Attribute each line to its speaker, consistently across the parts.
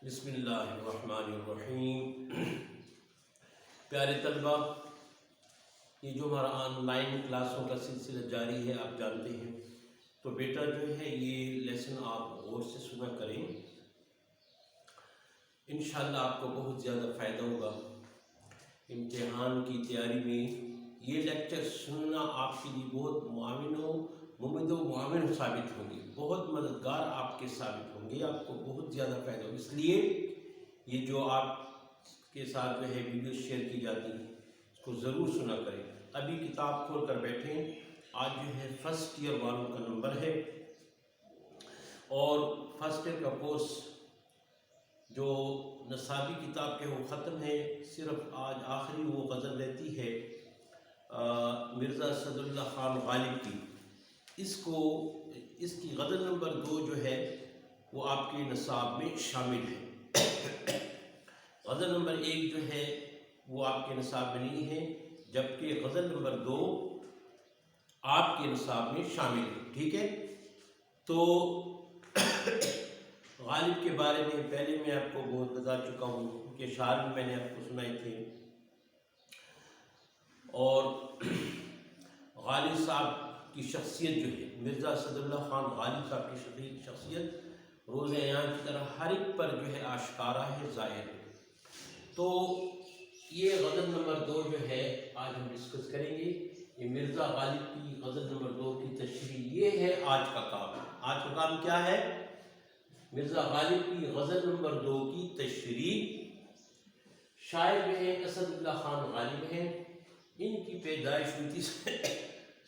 Speaker 1: بسم اللہ الرحمن الرحیم۔ پیارے طلبہ، یہ جو ہمارا آن لائن کلاسوں کا سلسلہ جاری ہے آپ جانتے ہیں، تو بیٹا جو ہے یہ لیسن آپ غور سے سنا کریں، انشاءاللہ آپ کو بہت زیادہ فائدہ ہوگا امتحان کی تیاری میں۔ یہ لیکچر سننا آپ کے لیے بہت ممد و معاون ثابت ہوں گے، بہت مددگار آپ کے ثابت ہوں گے، آپ کو بہت زیادہ فائدہ ہوگا۔ اس لیے یہ جو آپ کے ساتھ جو ہے ویڈیو شیئر کی جاتی ہے اس کو ضرور سنا کریں۔ ابھی کتاب کھول کر بیٹھیں، آج جو ہے فرسٹ ایئر والوں کا نمبر ہے، اور فرسٹ ایئر کا کورس جو نصابی کتاب کے وہ ختم ہے، صرف آج آخری وہ غزل رہتی ہے مرزا اسد اللہ خان غالب کی، اس کی غزل نمبر 2 جو ہے وہ آپ کے نصاب میں شامل ہے۔ غزل نمبر 1 جو ہے وہ آپ کے نصاب میں نہیں ہے، جبکہ غزل نمبر 2 آپ کے نصاب میں شامل ہے، ٹھیک ہے؟ تو غالب کے بارے میں پہلے میں آپ کو بہت بتا چکا ہوں، کہ اشعار بھی میں نے آپ کو سنائے تھے، اور غالب صاحب کی شخصیت جو ہے، مرزا اسد اللہ خان غالب صاحب کی شخصیت روز عیاں کی طرح ہر ایک پر جو ہے آشکارا ہے، ظاہر ہے۔ تو یہ غزل نمبر 2 جو ہے آج ہم ڈسکس کریں گے، یہ مرزا غالب کی غزل نمبر 2 کی تشریح، یہ ہے آج کا کام۔ آج کا کام کیا ہے؟ مرزا غالب کی غزل نمبر 2 کی تشریح۔ شاعر جو ہے اسد اللہ خان غالب ہیں، ان کی پیدائش ہوئی تھی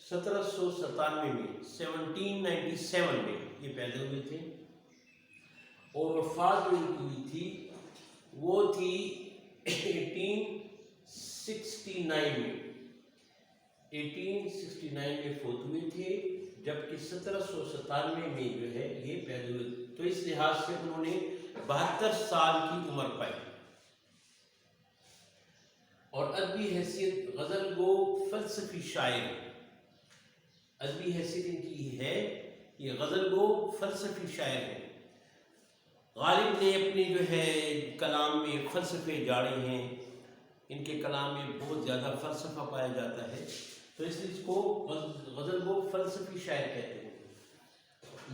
Speaker 1: 1797 میں، 1797 میں یہ پیدا ہوئے تھے، اور وفات جو ان کی ہوئی تھی وہ تھی 1869 میں، 1869 میں فوت ہوئے تھے، جبکہ 1797 میں جو ہے یہ پیدا ہوئے، تو اس لحاظ سے انہوں نے 72 سال کی عمر پائی، اور ادبی حیثیت غزل گو فلسفی شاعر، ادبی حیثیت ان کی ہے، یہ غزل گو فلسفی شاعر ہے۔ غالب نے اپنے جو ہے کلام میں فلسفے جاڑے ہیں، ان کے کلام میں بہت زیادہ فلسفہ پایا جاتا ہے، تو اس لیے اس کو غزل گو فلسفی شاعر کہتے ہیں۔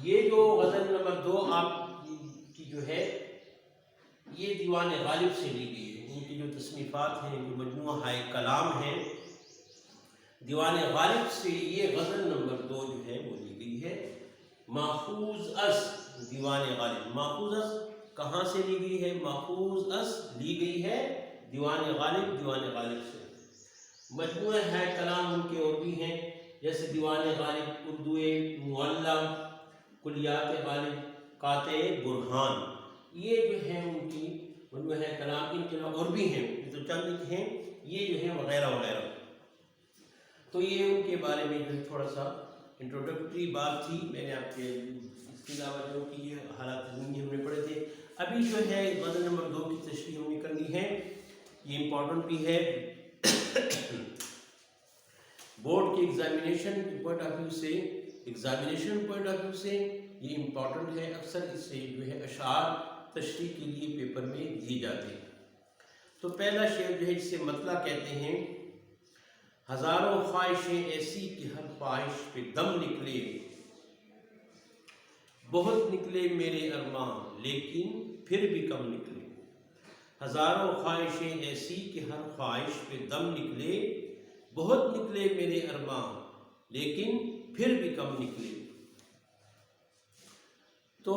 Speaker 1: یہ جو غزل نمبر 2 آپ کی جو ہے یہ دیوان غالب سے لی گئی ہے، ان کی جو تصنیفات ہیں، جو مجموعہ ہائے کلام ہیں، دیوان غالب سے یہ غزل نمبر 2 جو ہے وہ لی گئی ہے، ماخوذ از دیوان غالب۔ ماخوذ از کہاں سے لی گئی ہے؟ ماخوذ از لی گئی ہے دیوان غالب سے۔ مجموعہ ہے کلام ان کے اور بھی ہیں، جیسے دیوان غالب، اردو معلی، کلیات غالب، قاطع برہان، یہ جو ہیں ان کی مجموعہ ہے کلام، ان کے اور بھی ہیں، یہ تو چند ہیں، یہ جو ہیں وغیرہ وغیرہ۔ تو یہ ان کے بارے میں جو ہے تھوڑا سا انٹروڈکٹری بات تھی، میں نے آپ کے اس کے علاوہ جو کہ یہ حالات زندگی ہم نے پڑھے تھے۔ ابھی جو ہے غزل نمبر 2 کی تشریح ہم نے کرنی ہے، یہ امپورٹنٹ بھی ہے بورڈ کی ایگزامینیشن کے پوائنٹ آف ویو سے، یہ امپورٹنٹ ہے، اکثر اس سے جو ہے اشعار تشریح کے لیے پیپر میں دیے جاتے ہیں۔ تو پہلا شعر جو ہے جسے مطلع کہتے ہیں، ہزاروں خواہشیں ایسی کہ ہر خواہش پہ دم نکلے، بہت نکلے میرے ارمان لیکن پھر بھی کم نکلے۔ ہزاروں خواہشیں ایسی کہ ہر خواہش پہ دم نکلے، بہت نکلے میرے ارمان لیکن پھر بھی کم نکلے۔ تو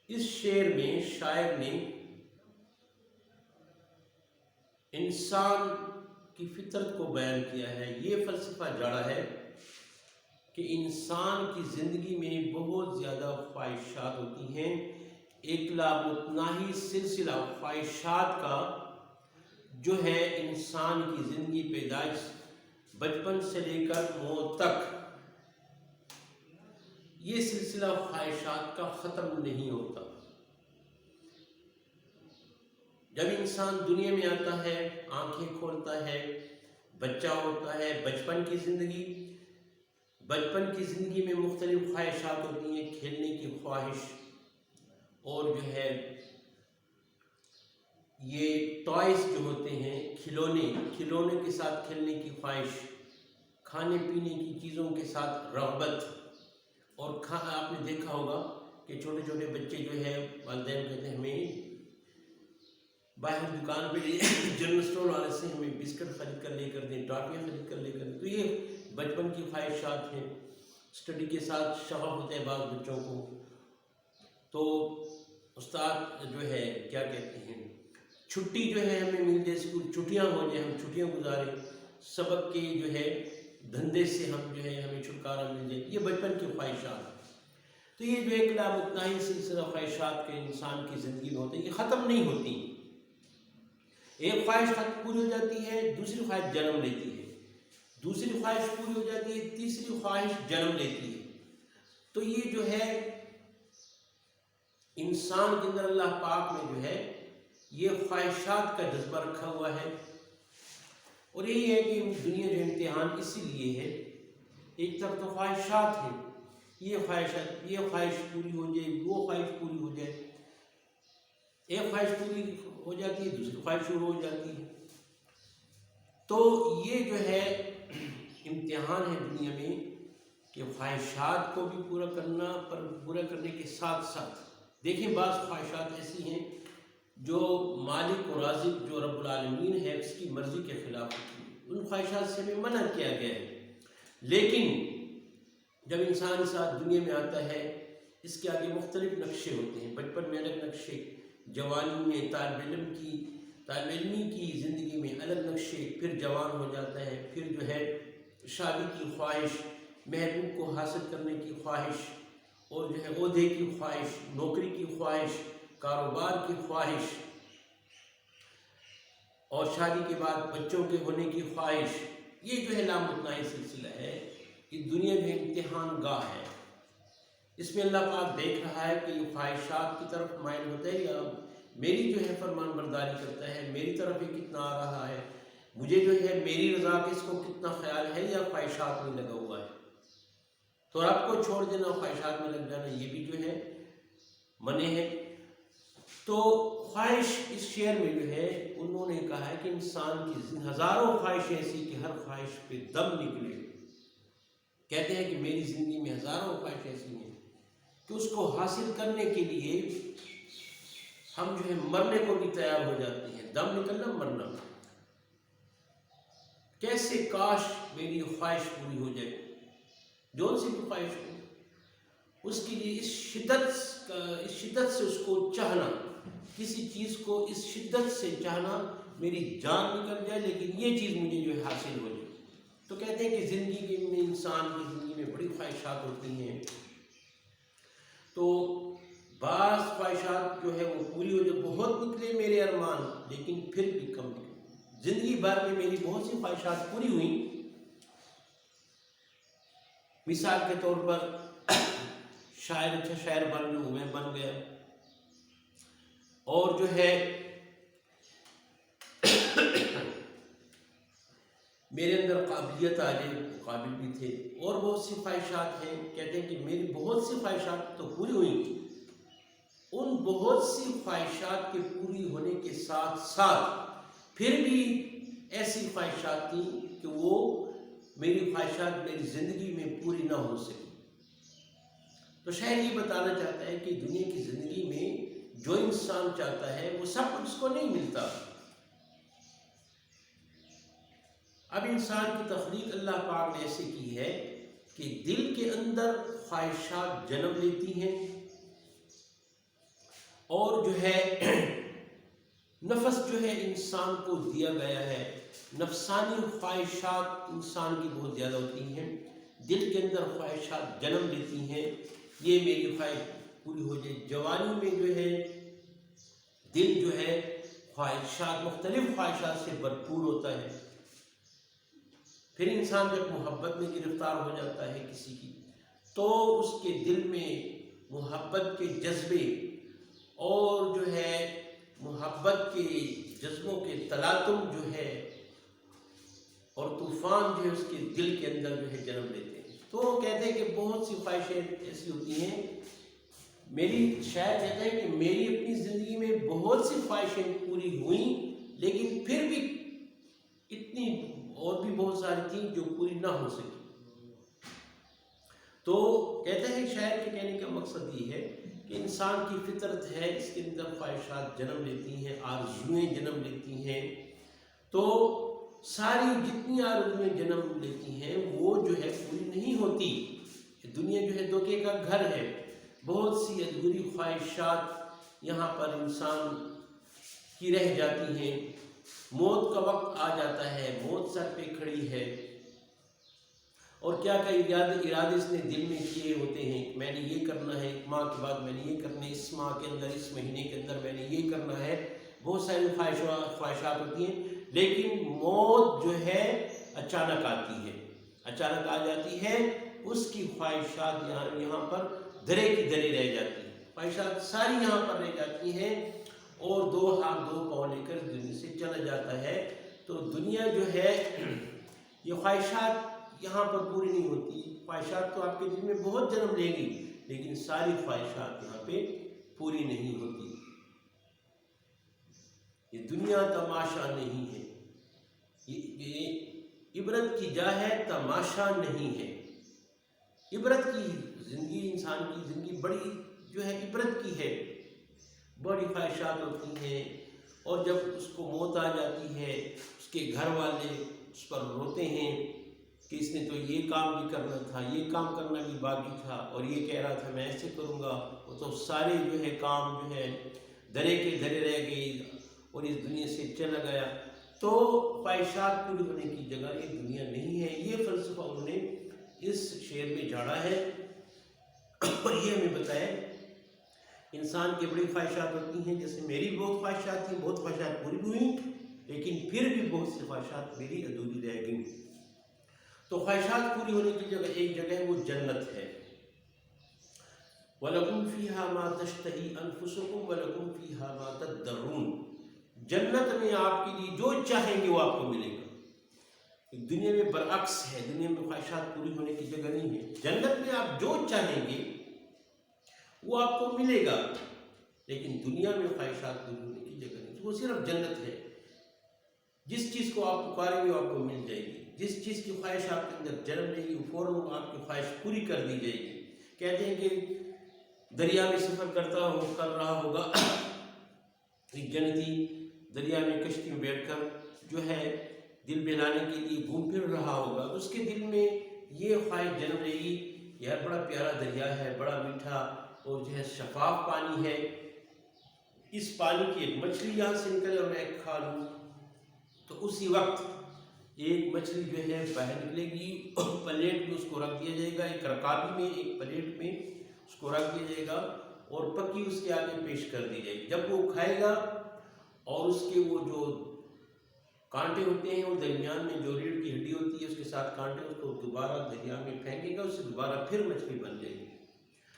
Speaker 1: اس شعر میں شاعر نے انسان کی فطرت کو بیان کیا ہے، یہ فلسفہ جاڑا ہے کہ انسان کی زندگی میں بہت زیادہ خواہشات ہوتی ہیں، ایک لامتناہی سلسلہ خواہشات کا جو ہے انسان کی زندگی، پیدائش بچپن سے لے کر موت تک، یہ سلسلہ خواہشات کا ختم نہیں ہوتا۔ جب انسان دنیا میں آتا ہے، آنکھیں کھولتا ہے، بچہ ہوتا ہے، بچپن کی زندگی میں مختلف خواہشات ہوتی ہیں، کھیلنے کی خواہش، اور جو ہے ٹوائز جو ہوتے ہیں، کھلونے کے ساتھ کھیلنے کی خواہش، کھانے پینے کی چیزوں کے ساتھ رغبت، اور آپ نے دیکھا ہوگا کہ چھوٹے چھوٹے بچے جو ہے والدین کہتے ہیں ہمیں باہر دکان پہ جنرل اسٹور والے سے ہمیں بسکٹ خرید کر لے کر دیں، ٹافیاں خرید کر لے کر دیں. تو یہ بچپن کی خواہشات ہیں. اسٹڈی کے ساتھ شغف ہوتا ہے بعض بچوں کو، تو استاد جو ہے کیا کہتے ہیں، چھٹی جو ہے ہمیں مل جائے، اسکول چھٹیاں ہو جائیں، ہم چھٹیاں گزاریں، سبق کے جو ہے دھندے سے ہم جو ہے ہمیں چھٹکارا مل جائے. یہ بچپن کی خواہشات. تو یہ جو ایک لامتناہی سلسلہ خواہشات کے انسان کی زندگی میں ہوتے ہیں، یہ ختم نہیں ہوتی. ایک خواہش پوری ہو جاتی ہے، دوسری خواہش جنم لیتی ہے، دوسری خواہش پوری ہو جاتی ہے، تیسری خواہش جنم لیتی ہے. تو یہ جو ہے انسان کے اندر اللہ پاک میں جو ہے یہ خواہشات کا جذبہ رکھا ہوا ہے. اور یہی ہے کہ دنیا جو امتحان اسی لیے ہے. ایک طرف تو خواہشات ہیں، یہ خواہش پوری ہو جائے، وہ خواہش پوری ہو جائے، ایک خواہش پوری ہو جاتی ہے، دوسری خواہش شروع ہو جاتی ہے. تو یہ جو ہے امتحان ہے دنیا میں کہ خواہشات کو بھی پورا کرنا، پر پورا کرنے کے ساتھ ساتھ دیکھیں بعض خواہشات ایسی ہیں جو مالک و رازق جو رب العالمین ہے اس کی مرضی کے خلاف ہوتی ہیں، ان خواہشات سے ہمیں منع کیا گیا ہے. لیکن جب انسان اس دنیا میں آتا ہے اس کے آگے مختلف نقشے ہوتے ہیں. بچپن میں الگ نقشے، جوانی میں طالب علمی کی زندگی میں الگ نقشے، پھر جوان ہو جاتا ہے، پھر جو ہے شادی کی خواہش، محبوب کو حاصل کرنے کی خواہش، اور جو ہے عہدے کی خواہش، نوکری کی خواہش، کاروبار کی خواہش، اور شادی کے بعد بچوں کے ہونے کی خواہش. یہ جو ہے لامتناہی سلسلہ ہے. یہ دنیا جو امتحان گاہ ہے. اس میں اللہ پاک دیکھ رہا ہے کہ یہ خواہشات کی طرف مائل ہوتا ہے یا میری جو ہے فرمان برداری کرتا ہے، میری طرف یہ کتنا آ رہا ہے، مجھے جو ہے میری رضا کے اس کو کتنا خیال ہے، یا خواہشات میں لگا ہوا ہے. تو رب کو چھوڑ دینا، خواہشات میں لگ جانا، یہ بھی جو ہے منع ہے. تو خواہش اس شعر میں جو ہے انہوں نے کہا ہے کہ انسان کی ہزاروں خواہشیں ایسی کہ ہر خواہش پہ دم نکلے. کہتے ہیں کہ میری زندگی میں ہزاروں خواہشیں ایسی ہیں کہ اس کو حاصل کرنے کے لیے ہم جو ہے مرنے کو بھی تیار ہو جاتے ہیں. دم نکلنا، مرنا. کیسے کاش میری خواہش پوری ہو جائے، جو سی بھی خواہش ہو، اس کے لیے اس شدت سے اس کو چاہنا، کسی چیز کو اس شدت سے چاہنا، میری جان نکل جائے لیکن یہ چیز مجھے جو ہے حاصل ہو جائے. تو کہتے ہیں کہ زندگی میں انسان کی زندگی میں بڑی خواہشات ہوتی ہیں. تو بعض خواہشات جو ہے وہ پوری ہو جائے، بہت نکلے میرے ارمان لیکن پھر بھی کم نکلے. زندگی بھر میں میری بہت سی خواہشات پوری ہوئیں. مثال کے طور پر اچھا شاعر بن گیا، اور جو ہے میرے اندر قابلیت آ جائے، قابل بھی تھے، اور بہت سی خواہشات ہیں. کہتے ہیں کہ میری بہت سی خواہشات تو پوری ہوئیں. ان بہت سی خواہشات کے پوری ہونے کے ساتھ ساتھ پھر بھی ایسی خواہشات تھیں کہ وہ میری خواہشات میری زندگی میں پوری نہ ہو سکی. تو شاعر یہ بتانا چاہتا ہے کہ دنیا کی زندگی میں جو انسان چاہتا ہے وہ سب کچھ اس کو نہیں ملتا. اب انسان کی تخلیق اللہ پاک نے ایسے کی ہے کہ دل کے اندر خواہشات جنم لیتی ہیں، اور جو ہے نفس جو ہے انسان کو دیا گیا ہے، نفسانی خواہشات انسان کی بہت زیادہ ہوتی ہیں. دل کے اندر خواہشات جنم لیتی ہیں، یہ میری خواہش پوری ہو جائے. جوانی میں جو ہے دل جو ہے خواہشات، مختلف خواہشات سے بھرپور ہوتا ہے. پھر انسان جب محبت میں گرفتار ہو جاتا ہے کسی کی، تو اس کے دل میں محبت کے جذبے اور جو ہے محبت کے جذبوں کے تلاطم جو ہے اور طوفان جو ہے اس کے دل کے اندر جو ہے جنم لیتے ہیں. تو کہتے ہیں کہ بہت سی خواہشیں ایسی ہوتی ہیں. شاعر کہتا ہے کہ میری اپنی زندگی میں بہت سی خواہشیں پوری ہوئیں لیکن پھر بھی اتنی اور بھی بہت ساری تھیں جو پوری نہ ہو سکی. تو کہتا ہے شاعر کے کہنے کا مقصد یہ ہے کہ انسان کی فطرت ہے، اس کے اندر خواہشات جنم لیتی ہیں، آرزوئیں جنم لیتی ہیں. تو ساری جتنی آرزوئیں جنم لیتی ہیں وہ جو ہے پوری نہیں ہوتی. دنیا جو ہے دھوکے کا گھر ہے. بہت سی ادھوری خواہشات یہاں پر انسان کی رہ جاتی ہیں. موت کا وقت آ جاتا ہے، موت سر پہ کھڑی ہے، اور کیا ارادے اس نے دل میں کیے ہوتے ہیں. میں نے یہ کرنا ہے، ایک ماہ کے بعد میں نے یہ کرنا ہے، اس ماہ کے اندر، اس مہینے کے اندر میں نے یہ کرنا ہے. بہت ساری خواہشات ہوتی ہیں، لیکن موت جو ہے اچانک آتی ہے، اچانک آ جاتی ہے. اس کی خواہشات یہاں پر درے کی درے رہ جاتی ہیں. خواہشات ساری یہاں پر رہ جاتی ہیں، اور 2 ہاتھ 2 پاؤں لے کر دنیا سے چلا جاتا ہے. تو دنیا جو ہے یہ خواہشات یہاں پر پوری نہیں ہوتی. خواہشات تو آپ کے دل میں بہت جنم لے گی، لیکن ساری خواہشات یہاں پہ پوری نہیں ہوتی. یہ دنیا تماشا نہیں ہے، یہ عبرت کی جا ہے، تماشا نہیں ہے. عبرت کی زندگی، انسان کی زندگی بڑی جو ہے عبرت کی ہے. بڑی خواہشات ہوتی ہیں، اور جب اس کو موت آ جاتی ہے، اس کے گھر والے اس پر روتے ہیں کہ اس نے تو یہ کام بھی کرنا تھا، یہ کام کرنا بھی باقی تھا، اور یہ کہہ رہا تھا میں ایسے کروں گا. وہ تو سارے جو ہے کام جو ہے درے کے درے رہ گئی اور اس دنیا سے چلا گیا. تو خواہشات پوری ہونے کی جگہ یہ دنیا نہیں ہے. یہ فلسفہ انہوں نے اس شعر میں جھاڑا ہے، اور یہ ہمیں بتایا انسان کی بڑی خواہشات ہوتی ہیں. جیسے میری بہت خواہشات تھیں، بہت خواہشات پوری ہوئیں، لیکن پھر بھی بہت سی خواہشات میری ادھوری رہ گئیں. تو خواہشات پوری ہونے کی جگہ ایک جگہ ہے، وہ جنت ہے. وَلَكُمْ فِيهَا مَا تَشْتَهِي أَنفُسُكُمْ وَلَكُمْ فِيهَا مَا تَدَّعُونَ. جنت میں آپ کے لیے جو چاہیں گے وہ آپ کو ملے گا. دنیا میں برعکس ہے، دنیا میں خواہشات پوری ہونے کی جگہ نہیں ہے. جنت میں آپ جو چاہیں گے وہ آپ کو ملے گا، لیکن دنیا میں خواہشات پوری ہونے کی جگہ نہیں. وہ صرف جنت ہے. جس چیز کو آپ پکاریں گے وہ آپ کو مل جائے گی. جس چیز کی خواہش آپ کے اندر جنم لے گی، فوراً آپ کی خواہش پوری کر دی جائے گی. کہتے ہیں کہ دریا میں سفر کر رہا ہوگا ایک جنتی، دریا میں کشتی میں بیٹھ کر جو ہے دل بہلانے کے لیے گھوم پھر رہا ہوگا. اس کے دل میں یہ خواہش جنم لے گی، یار بڑا پیارا دریا ہے، بڑا میٹھا اور جو ہے شفاف پانی ہے، اس پانی کی ایک مچھلی یہاں سے نکلے اور میں کھا لوں. تو اسی وقت ایک مچھلی جو ہے باہر نکلے گی، پلیٹ میں اس کو رکھ دیا جائے گا، ایک رکابی میں، ایک پلیٹ میں اس کو رکھ دیا جائے گا، اور پکی اس کے آگے پیش کر دی جائے گی. جب وہ کھائے گا اور اس کے وہ جو کانٹے ہوتے ہیں، وہ درمیان میں جو ریڑھ کی ہڈی ہوتی ہے اس کے ساتھ کانٹے، اس کو دوبارہ دریا میں پھینکے گا، اس سے دوبارہ پھر مچھلی بن جائے گی.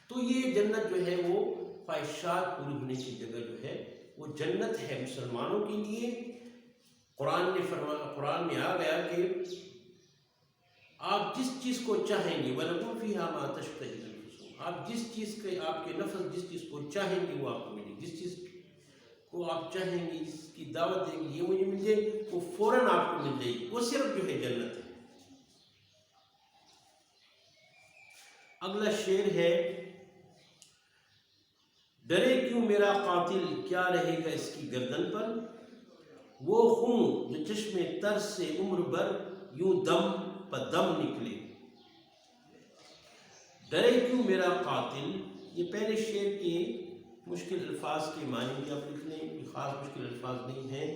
Speaker 1: تو یہ جنت جو ہے وہ خواہشات پوری ہونے کی جگہ جو ہے وہ جنت ہے مسلمانوں کے لیے. قرآن میں آ گیا کہ آپ جس چیز کو چاہیں گے، وَلَكُمْ فِيهَا مَا تَشْتَهِي أَنفُسُكُمْ، آپ جس چیز کے آپ کے نفس جس چیز کو چاہیں گے وہ آپ کو ملے گی. جس چیز کو آپ چاہیں گے، جس کی دعوت دیں گے یہ مجھے مل جائے گی، وہ فوراً آپ کو مل جائے گی. وہ صرف جو ہے جنت ہے. اگلا شعر ہے، ڈرے کیوں میرا قاتل، کیا رہے گا اس کی گردن پر، وہ خون جو چشم تر سے عمر بھر یوں دم پدم نکلے. ڈرے کیوں میرا قاتل، یہ پہلے شعر کے مشکل الفاظ کے معنی بھی آپ لکھ لیں، یہ خاص مشکل الفاظ نہیں ہیں.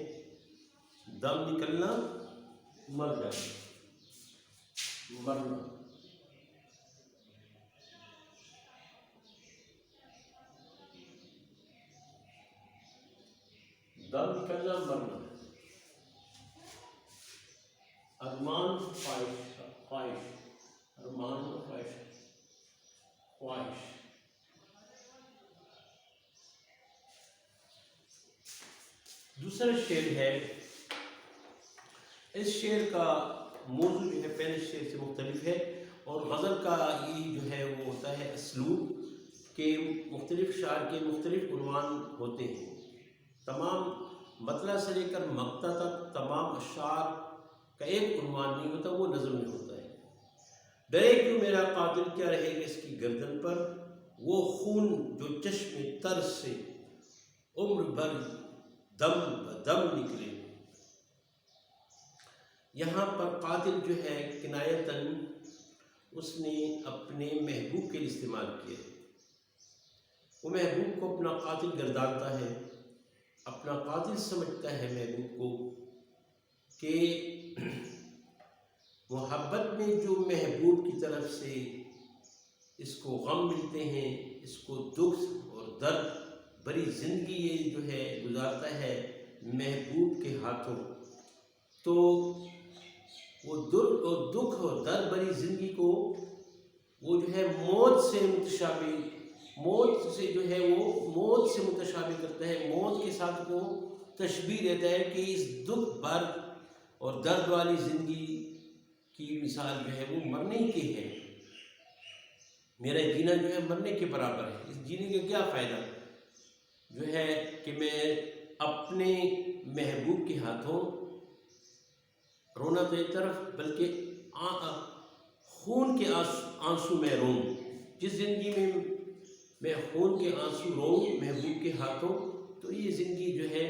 Speaker 1: دم نکلنا، مر جانا، مرنا. دم نکلنا، مرنا. ارمان، خواہش، ارمان، خواہش. دوسرا شعر ہے، اس شعر کا موضوع جو ہے پہلے شعر سے مختلف ہے، اور غزل کا یہ جو ہے وہ ہوتا ہے اسلوب کہ مختلف شاعر کے مختلف عنوان ہوتے ہیں. تمام مطلع سے لے کر مقطع تک تمام اشعار کا ایک عنوان نہیں ہوتا، وہ نظم میں ہوتا ہے۔ ڈرے کیوں میرا قاتل، کیا رہے گا اس کی گردن پر وہ خون جو چشم تر سے عمر بھر دم بدم نکلے۔ یہاں پر قاتل جو ہے کنایتاً اس نے اپنے محبوب کے لیے استعمال کیا ہے۔ وہ محبوب کو اپنا قاتل گردانتا ہے، اپنا قاتل سمجھتا ہے محبوب کو، کہ محبت میں جو محبوب کی طرف سے اس کو غم ملتے ہیں، اس کو دکھ اور درد بری زندگی یہ جو ہے گزارتا ہے محبوب کے ہاتھوں، تو وہ دکھ اور درد بری زندگی کو وہ جو ہے موت سے متشابہ، موت سے جو ہے وہ موت سے متشابہ کرتا ہے، موت کے ساتھ وہ تشبیہ دیتا ہے کہ اس دکھ بھر اور درد والی زندگی کی مثال جو ہے وہ مرنے کی ہے۔ میرا جینا جو ہے مرنے کے برابر ہے، اس جینے کا کیا فائدہ جو ہے کہ میں اپنے محبوب کے ہاتھوں رونا تو ایک طرف، بلکہ خون کے آنسو میں روں، جس زندگی میں خون کے آنسو روں محبوب کے ہاتھوں، تو یہ زندگی جو ہے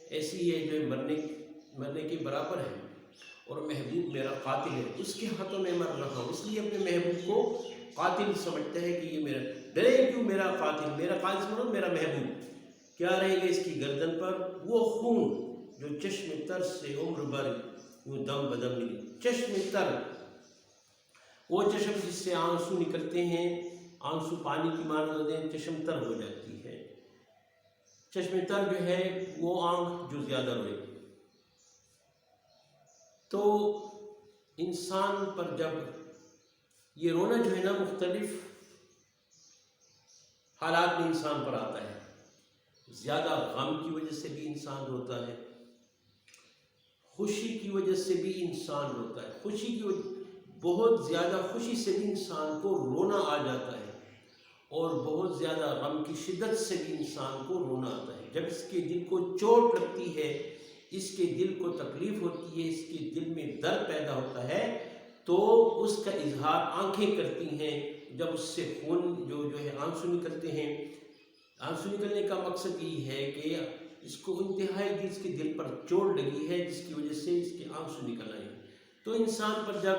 Speaker 1: ایسی ہے جو مرنے کے برابر ہے، اور محبوب میرا قاتل ہے، اس کے ہاتھوں میں مر رہا ہوں، اس لیے اپنے محبوب کو قاتل سمجھتا ہے کہ یہ میرا، ڈرے کیوں میرا قاتل، میرا قاتل سمجھو میرا محبوب، کیا رہے گا اس کی گردن پر وہ خون جو چشم تر سے عمر بھر یوں دم بدم نکلے۔ چشم تر، وہ چشم جس سے آنسو نکلتے ہیں، آنسو پانی کی مانند ہوتے ہیں، چشم تر ہو جاتی ہے۔ چشم تر جو ہے وہ آنکھ جو زیادہ روئے۔ تو انسان پر جب یہ رونا جو ہے نا مختلف حالات میں انسان پر آتا ہے، زیادہ غم کی وجہ سے بھی انسان روتا ہے، خوشی کی وجہ سے بھی انسان روتا ہے، خوشی کی وجہ بہت زیادہ خوشی سے بھی انسان کو رونا آ جاتا ہے، اور بہت زیادہ غم کی شدت سے بھی انسان کو رونا آتا ہے۔ جب اس کے دل کو چوٹ لگتی ہے، اس کے دل کو تکلیف ہوتی ہے، اس کے دل میں درد پیدا ہوتا ہے، تو اس کا اظہار آنکھیں کرتی ہیں۔ جب اس سے خون جو ہے آنسو نکلتے ہیں، آنسو نکلنے کا مقصد یہ ہے کہ اس کو انتہائی اس کے دل پر چوٹ لگی ہے، جس کی وجہ سے اس کے آنسو نکل آئے۔ تو انسان پر جب،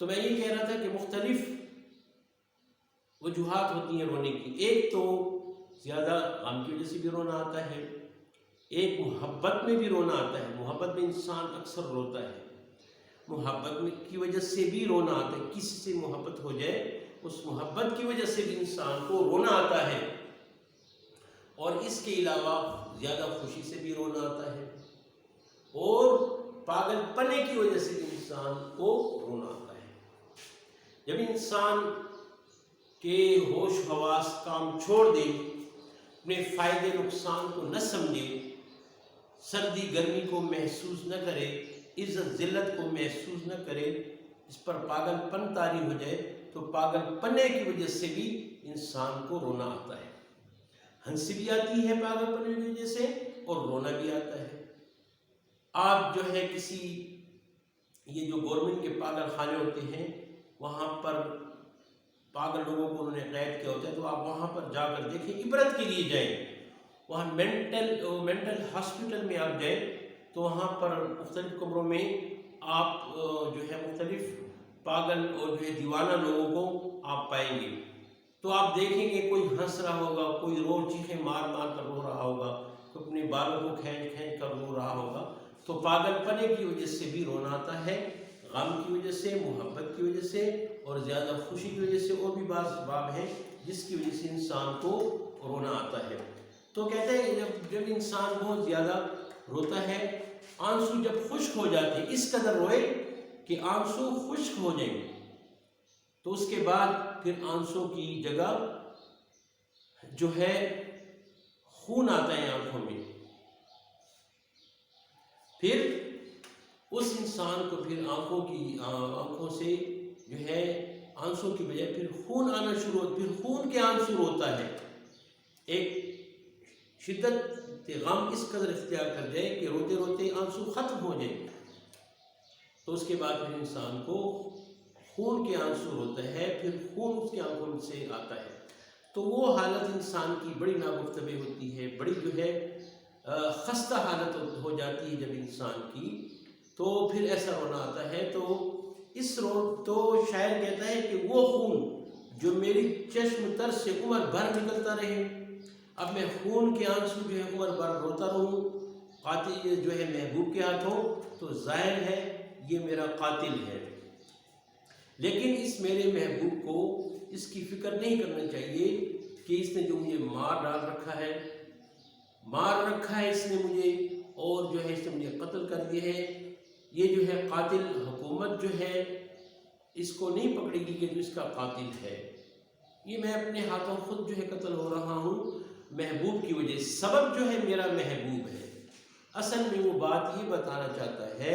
Speaker 1: تو میں یہ کہہ رہا تھا کہ مختلف وجوہات ہوتی ہیں رونے کی۔ ایک تو زیادہ غم کی وجہ سے بھی رونا آتا ہے، ایک محبت میں بھی رونا آتا ہے، محبت میں انسان اکثر روتا ہے، محبت کی وجہ سے بھی رونا آتا ہے، کسی سے محبت ہو جائے اس محبت کی وجہ سے بھی انسان کو رونا آتا ہے، اور اس کے علاوہ زیادہ خوشی سے بھی رونا آتا ہے، اور پاگل پنے کی وجہ سے بھی انسان کو رونا آتا ہے۔ جب انسان کے ہوش حواس کام چھوڑ دے، اپنے فائدے نقصان کو نہ سمجھے، سردی گرمی کو محسوس نہ کرے، عزت ذلت کو محسوس نہ کرے، اس پر پاگل پن طاری ہو جائے، تو پاگل پنے کی وجہ سے بھی انسان کو رونا آتا ہے۔ ہنسی بھی آتی ہے پاگل پنے کی وجہ سے، اور رونا بھی آتا ہے۔ آپ جو ہے کسی یہ جو گورنمنٹ کے پاگل خانے ہوتے ہیں، وہاں پر پاگل لوگوں کو انہوں نے قید کیا ہوتا ہے، تو آپ وہاں پر جا کر دیکھیں، عبرت کے لیے جائیں، وہاں مینٹل ہاسپٹل میں آپ جائیں، تو وہاں پر مختلف کمروں میں آپ جو ہے مختلف پاگل اور جو ہے دیوانہ لوگوں کو آپ پائیں گے، تو آپ دیکھیں گے کوئی ہنس رہا ہوگا، کوئی چیخیں مار مار کر رو رہا ہوگا، کوئی اپنے بالوں کو کھینچ کھینچ کر رو رہا ہوگا۔ تو پاگل پنے کی وجہ سے بھی رونا آتا ہے، غم کی وجہ سے، محبت کی وجہ سے، اور زیادہ خوشی کی وجہ سے، اور بھی بعض اسباب ہیں جس کی وجہ سے انسان کو رونا آتا ہے۔ تو کہتے ہیں جب انسان بہت زیادہ روتا ہے، آنسو جب خشک ہو جاتے ہیں، اس قدر روئے کہ آنسو خشک ہو جائیں، تو اس کے بعد پھر آنسو کی جگہ جو ہے خون آتا ہے آنکھوں میں، پھر اس انسان کو پھر آنکھوں سے جو ہے آنسو کی بجائے پھر خون آنا شروع ہوتا ہے، پھر خون کے آنسو روتا ہے۔ ایک شدت غم اس قدر اختیار کر جائے کہ روتے روتے آنسو ختم ہو جائے، تو اس کے بعد پھر انسان کو خون کے آنسو ہوتا ہے، پھر خون اس کی آنکھوں سے آتا ہے، تو وہ حالت انسان کی بڑی ناگفتگو ہوتی ہے، بڑی جو ہے خستہ حالت ہو جاتی ہے جب انسان کی، تو پھر ایسا رونا آتا ہے۔ تو شاعر کہتا ہے کہ وہ خون جو میری چشم تر سے عمر بھر نکلتا رہے، اب میں خون کے آنسو جو ہے عمر بھر روتا رہوں قاتل جو ہے محبوب کے ہاتھوں، تو ظاہر ہے یہ میرا قاتل ہے، لیکن اس میرے محبوب کو اس کی فکر نہیں کرنا چاہیے کہ اس نے جو مجھے مار رکھا ہے اس نے مجھے، اور جو ہے اس نے مجھے قتل کر دیا ہے، یہ جو ہے قاتل حکومت جو ہے اس کو نہیں پکڑے گی کہ جو اس کا قاتل ہے، یہ میں اپنے ہاتھوں خود جو ہے قتل ہو رہا ہوں محبوب کی وجہ سے، سبب جو ہے میرا محبوب ہے۔ اصل میں وہ بات یہ بتانا چاہتا ہے،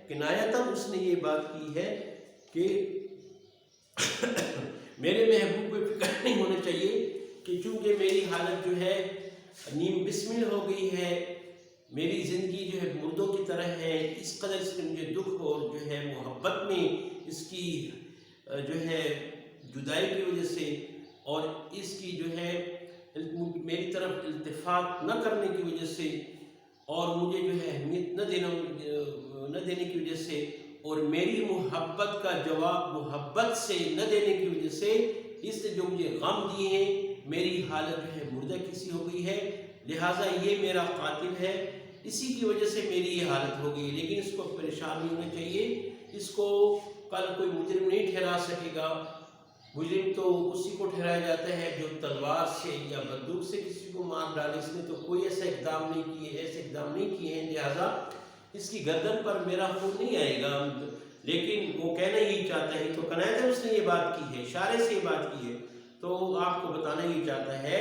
Speaker 1: کنایتاً اس نے یہ بات کی ہے کہ میرے محبوب کو فکر نہیں ہونا چاہیے کہ چونکہ میری حالت جو ہے نیم بسمل ہو گئی ہے، میری زندگی جو ہے مردوں کی طرح ہے، اس قدر اس نے مجھے دکھ اور جو ہے محبت میں اس کی جو ہے جدائی کی وجہ سے، اور اس کی جو ہے میری طرف التفات نہ کرنے کی وجہ سے، اور مجھے جو ہے اہمیت نہ دینے کی وجہ سے، اور میری محبت کا جواب محبت سے نہ دینے کی وجہ سے، اس نے جو مجھے غم دیے ہیں، میری حالت جو ہے مردہ کسی ہو گئی ہے، لہٰذا یہ میرا قاتل ہے، اسی کی وجہ سے میری یہ حالت ہو گئی ہے، لیکن اس کو پریشان نہیں ہونا چاہیے، اس کو کل کوئی مجرم نہیں ٹھہرا سکے گا، مجرم تو اسی کو ٹھہرایا جاتا ہے جو تلوار سے یا بندوق سے کسی کو مار ڈالے، اس نے تو کوئی ایسے اقدام نہیں کیے ہیں، لہٰذا اس کی گردن پر میرا خون نہیں آئے گا، لیکن وہ کہنا یہی چاہتا ہے، تو کنایتاً اس نے یہ بات کی ہے، اشارے سے یہ بات کی ہے، تو آپ کو بتانا یہ چاہتا ہے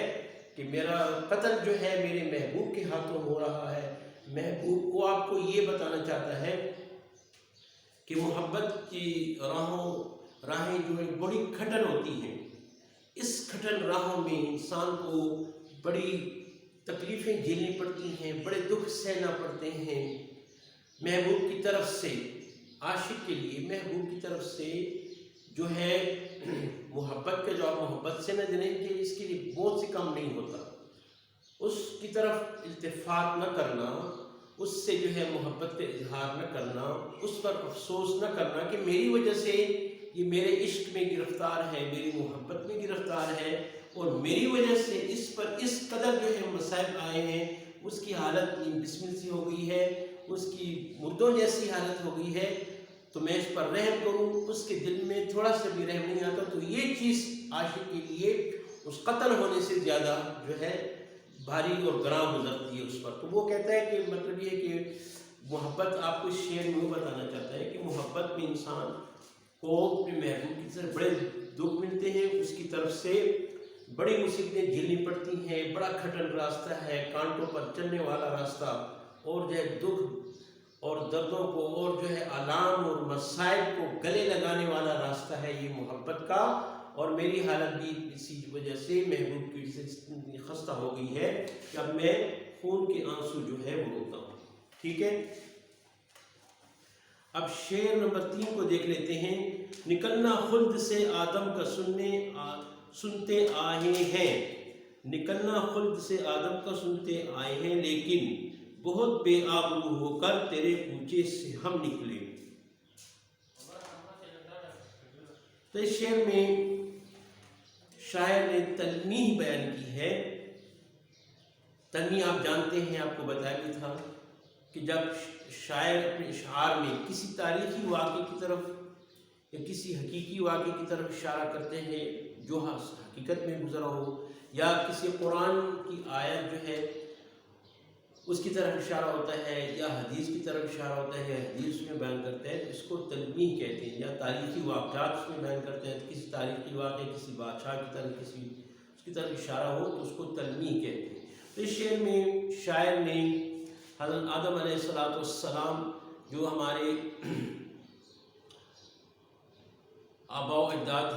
Speaker 1: کہ میرا قتل جو ہے میرے محبوب کے ہاتھوں ہو رہا ہے، محبوب کو آپ کو یہ بتانا چاہتا ہے کہ محبت کی راہیں جو ہے بڑی کھٹن ہوتی ہیں، اس کھٹن راہوں میں انسان کو بڑی تکلیفیں جھیلنی پڑتی ہیں، بڑے دکھ سہنا پڑتے ہیں، محبوب کی طرف سے، عاشق کے لیے محبوب کی طرف سے جو ہے محبت کا جواب محبت سے نہ دینے کے اس کے لیے بہت سے کم نہیں ہوتا، اس کی طرف التفات نہ کرنا، اس سے جو ہے محبت کا اظہار نہ کرنا، اس پر افسوس نہ کرنا کہ میری وجہ سے یہ میرے عشق میں گرفتار ہے، میری محبت میں گرفتار ہے، اور میری وجہ سے اس پر اس قدر جو ہے مسائل آئے ہیں، اس کی حالت بسمل سی ہو گئی ہے، اس کی مردوں جیسی حالت ہو گئی ہے، تو میں اس پر رحم کروں، اس کے دل میں تھوڑا سا بھی رحم نہیں آتا، تو یہ چیز عاشق کے لیے اس قتل ہونے سے زیادہ جو ہے بھاری اور گراں گزرتی ہے اس پر۔ تو وہ کہتا ہے کہ مطلب یہ کہ محبت، آپ کو اس شعر میں وہ بتانا چاہتا ہے کہ محبت میں انسان کو اپنے محبوب کی طرف بڑے دکھ ملتے ہیں، اس کی طرف سے بڑی مصیبتیں جھیلنی پڑتی ہیں، بڑا کھٹن راستہ ہے، کانٹوں پر چلنے والا راستہ، اور جو ہے دکھ اور دردوں کو اور جو ہے آلام اور مسائل کو گلے لگانے والا راستہ ہے یہ محبت کا، اور میری حالت بھی اسی وجہ سے محبوب کی وجہ سے خستہ ہو گئی ہے کہ اب میں خون کے آنسو جو ہے وہ روتا ہوں۔ ٹھیک ہے، اب شعر نمبر 3 کو دیکھ لیتے ہیں۔ نکلنا خلد سے آدم کا سنتے آئے ہیں، نکلنا خلد سے آدم کا سنتے آئے ہیں، لیکن بہت بے آبرو ہو کر تیرے کوچے سے ہم نکلے۔ تو اس شعر میں شاعر نے تلمیح بیان کی ہے۔ تلمیح آپ جانتے ہیں، آپ کو بتایا بھی تھا کہ جب شاعر اپنے اشعار میں کسی تاریخی واقعے کی طرف یا کسی حقیقی واقعے کی طرف اشارہ کرتے ہیں جو حقیقت میں گزرا ہو، یا کسی قرآن کی آیت جو ہے اس کی طرف اشارہ ہوتا ہے، یا حدیث کی طرف اشارہ ہوتا ہے، حدیث میں بیان کرتے ہیں، اس کو تلمیح کہتے ہیں، یا تاریخی واقعات اس میں بیان کرتے ہیں، کسی تاریخی واقعے کسی بادشاہ کی طرف اس کی طرف اشارہ ہو تو اس کو تلمیح کہتے ہیں۔ تو اس شعر میں شاعر نے حضرت آدم علیہ السلام جو ہمارے آباء و اجداد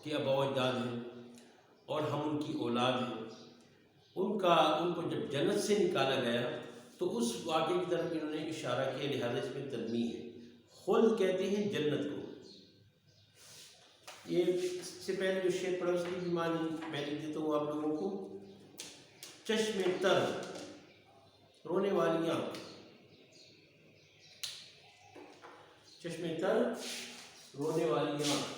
Speaker 1: کے آباء و اجداد ہیں اور ہم ان کی اولاد ہیں، ان کو جب جنت سے نکالا گیا تو اس واقعے کی طرف انہوں نے اشارہ کیا، لہٰذا اس میں تنبیہ ہے۔ خلد کہتے ہیں جنت کو۔ یہ اس سے پہلے جو شعر پڑھا اس کی بھی معنی میں لکھ دیتا ہوں آپ لوگوں کو۔ چشم تر رونے والی آنکھ، چشم تر رونے والی آنکھ،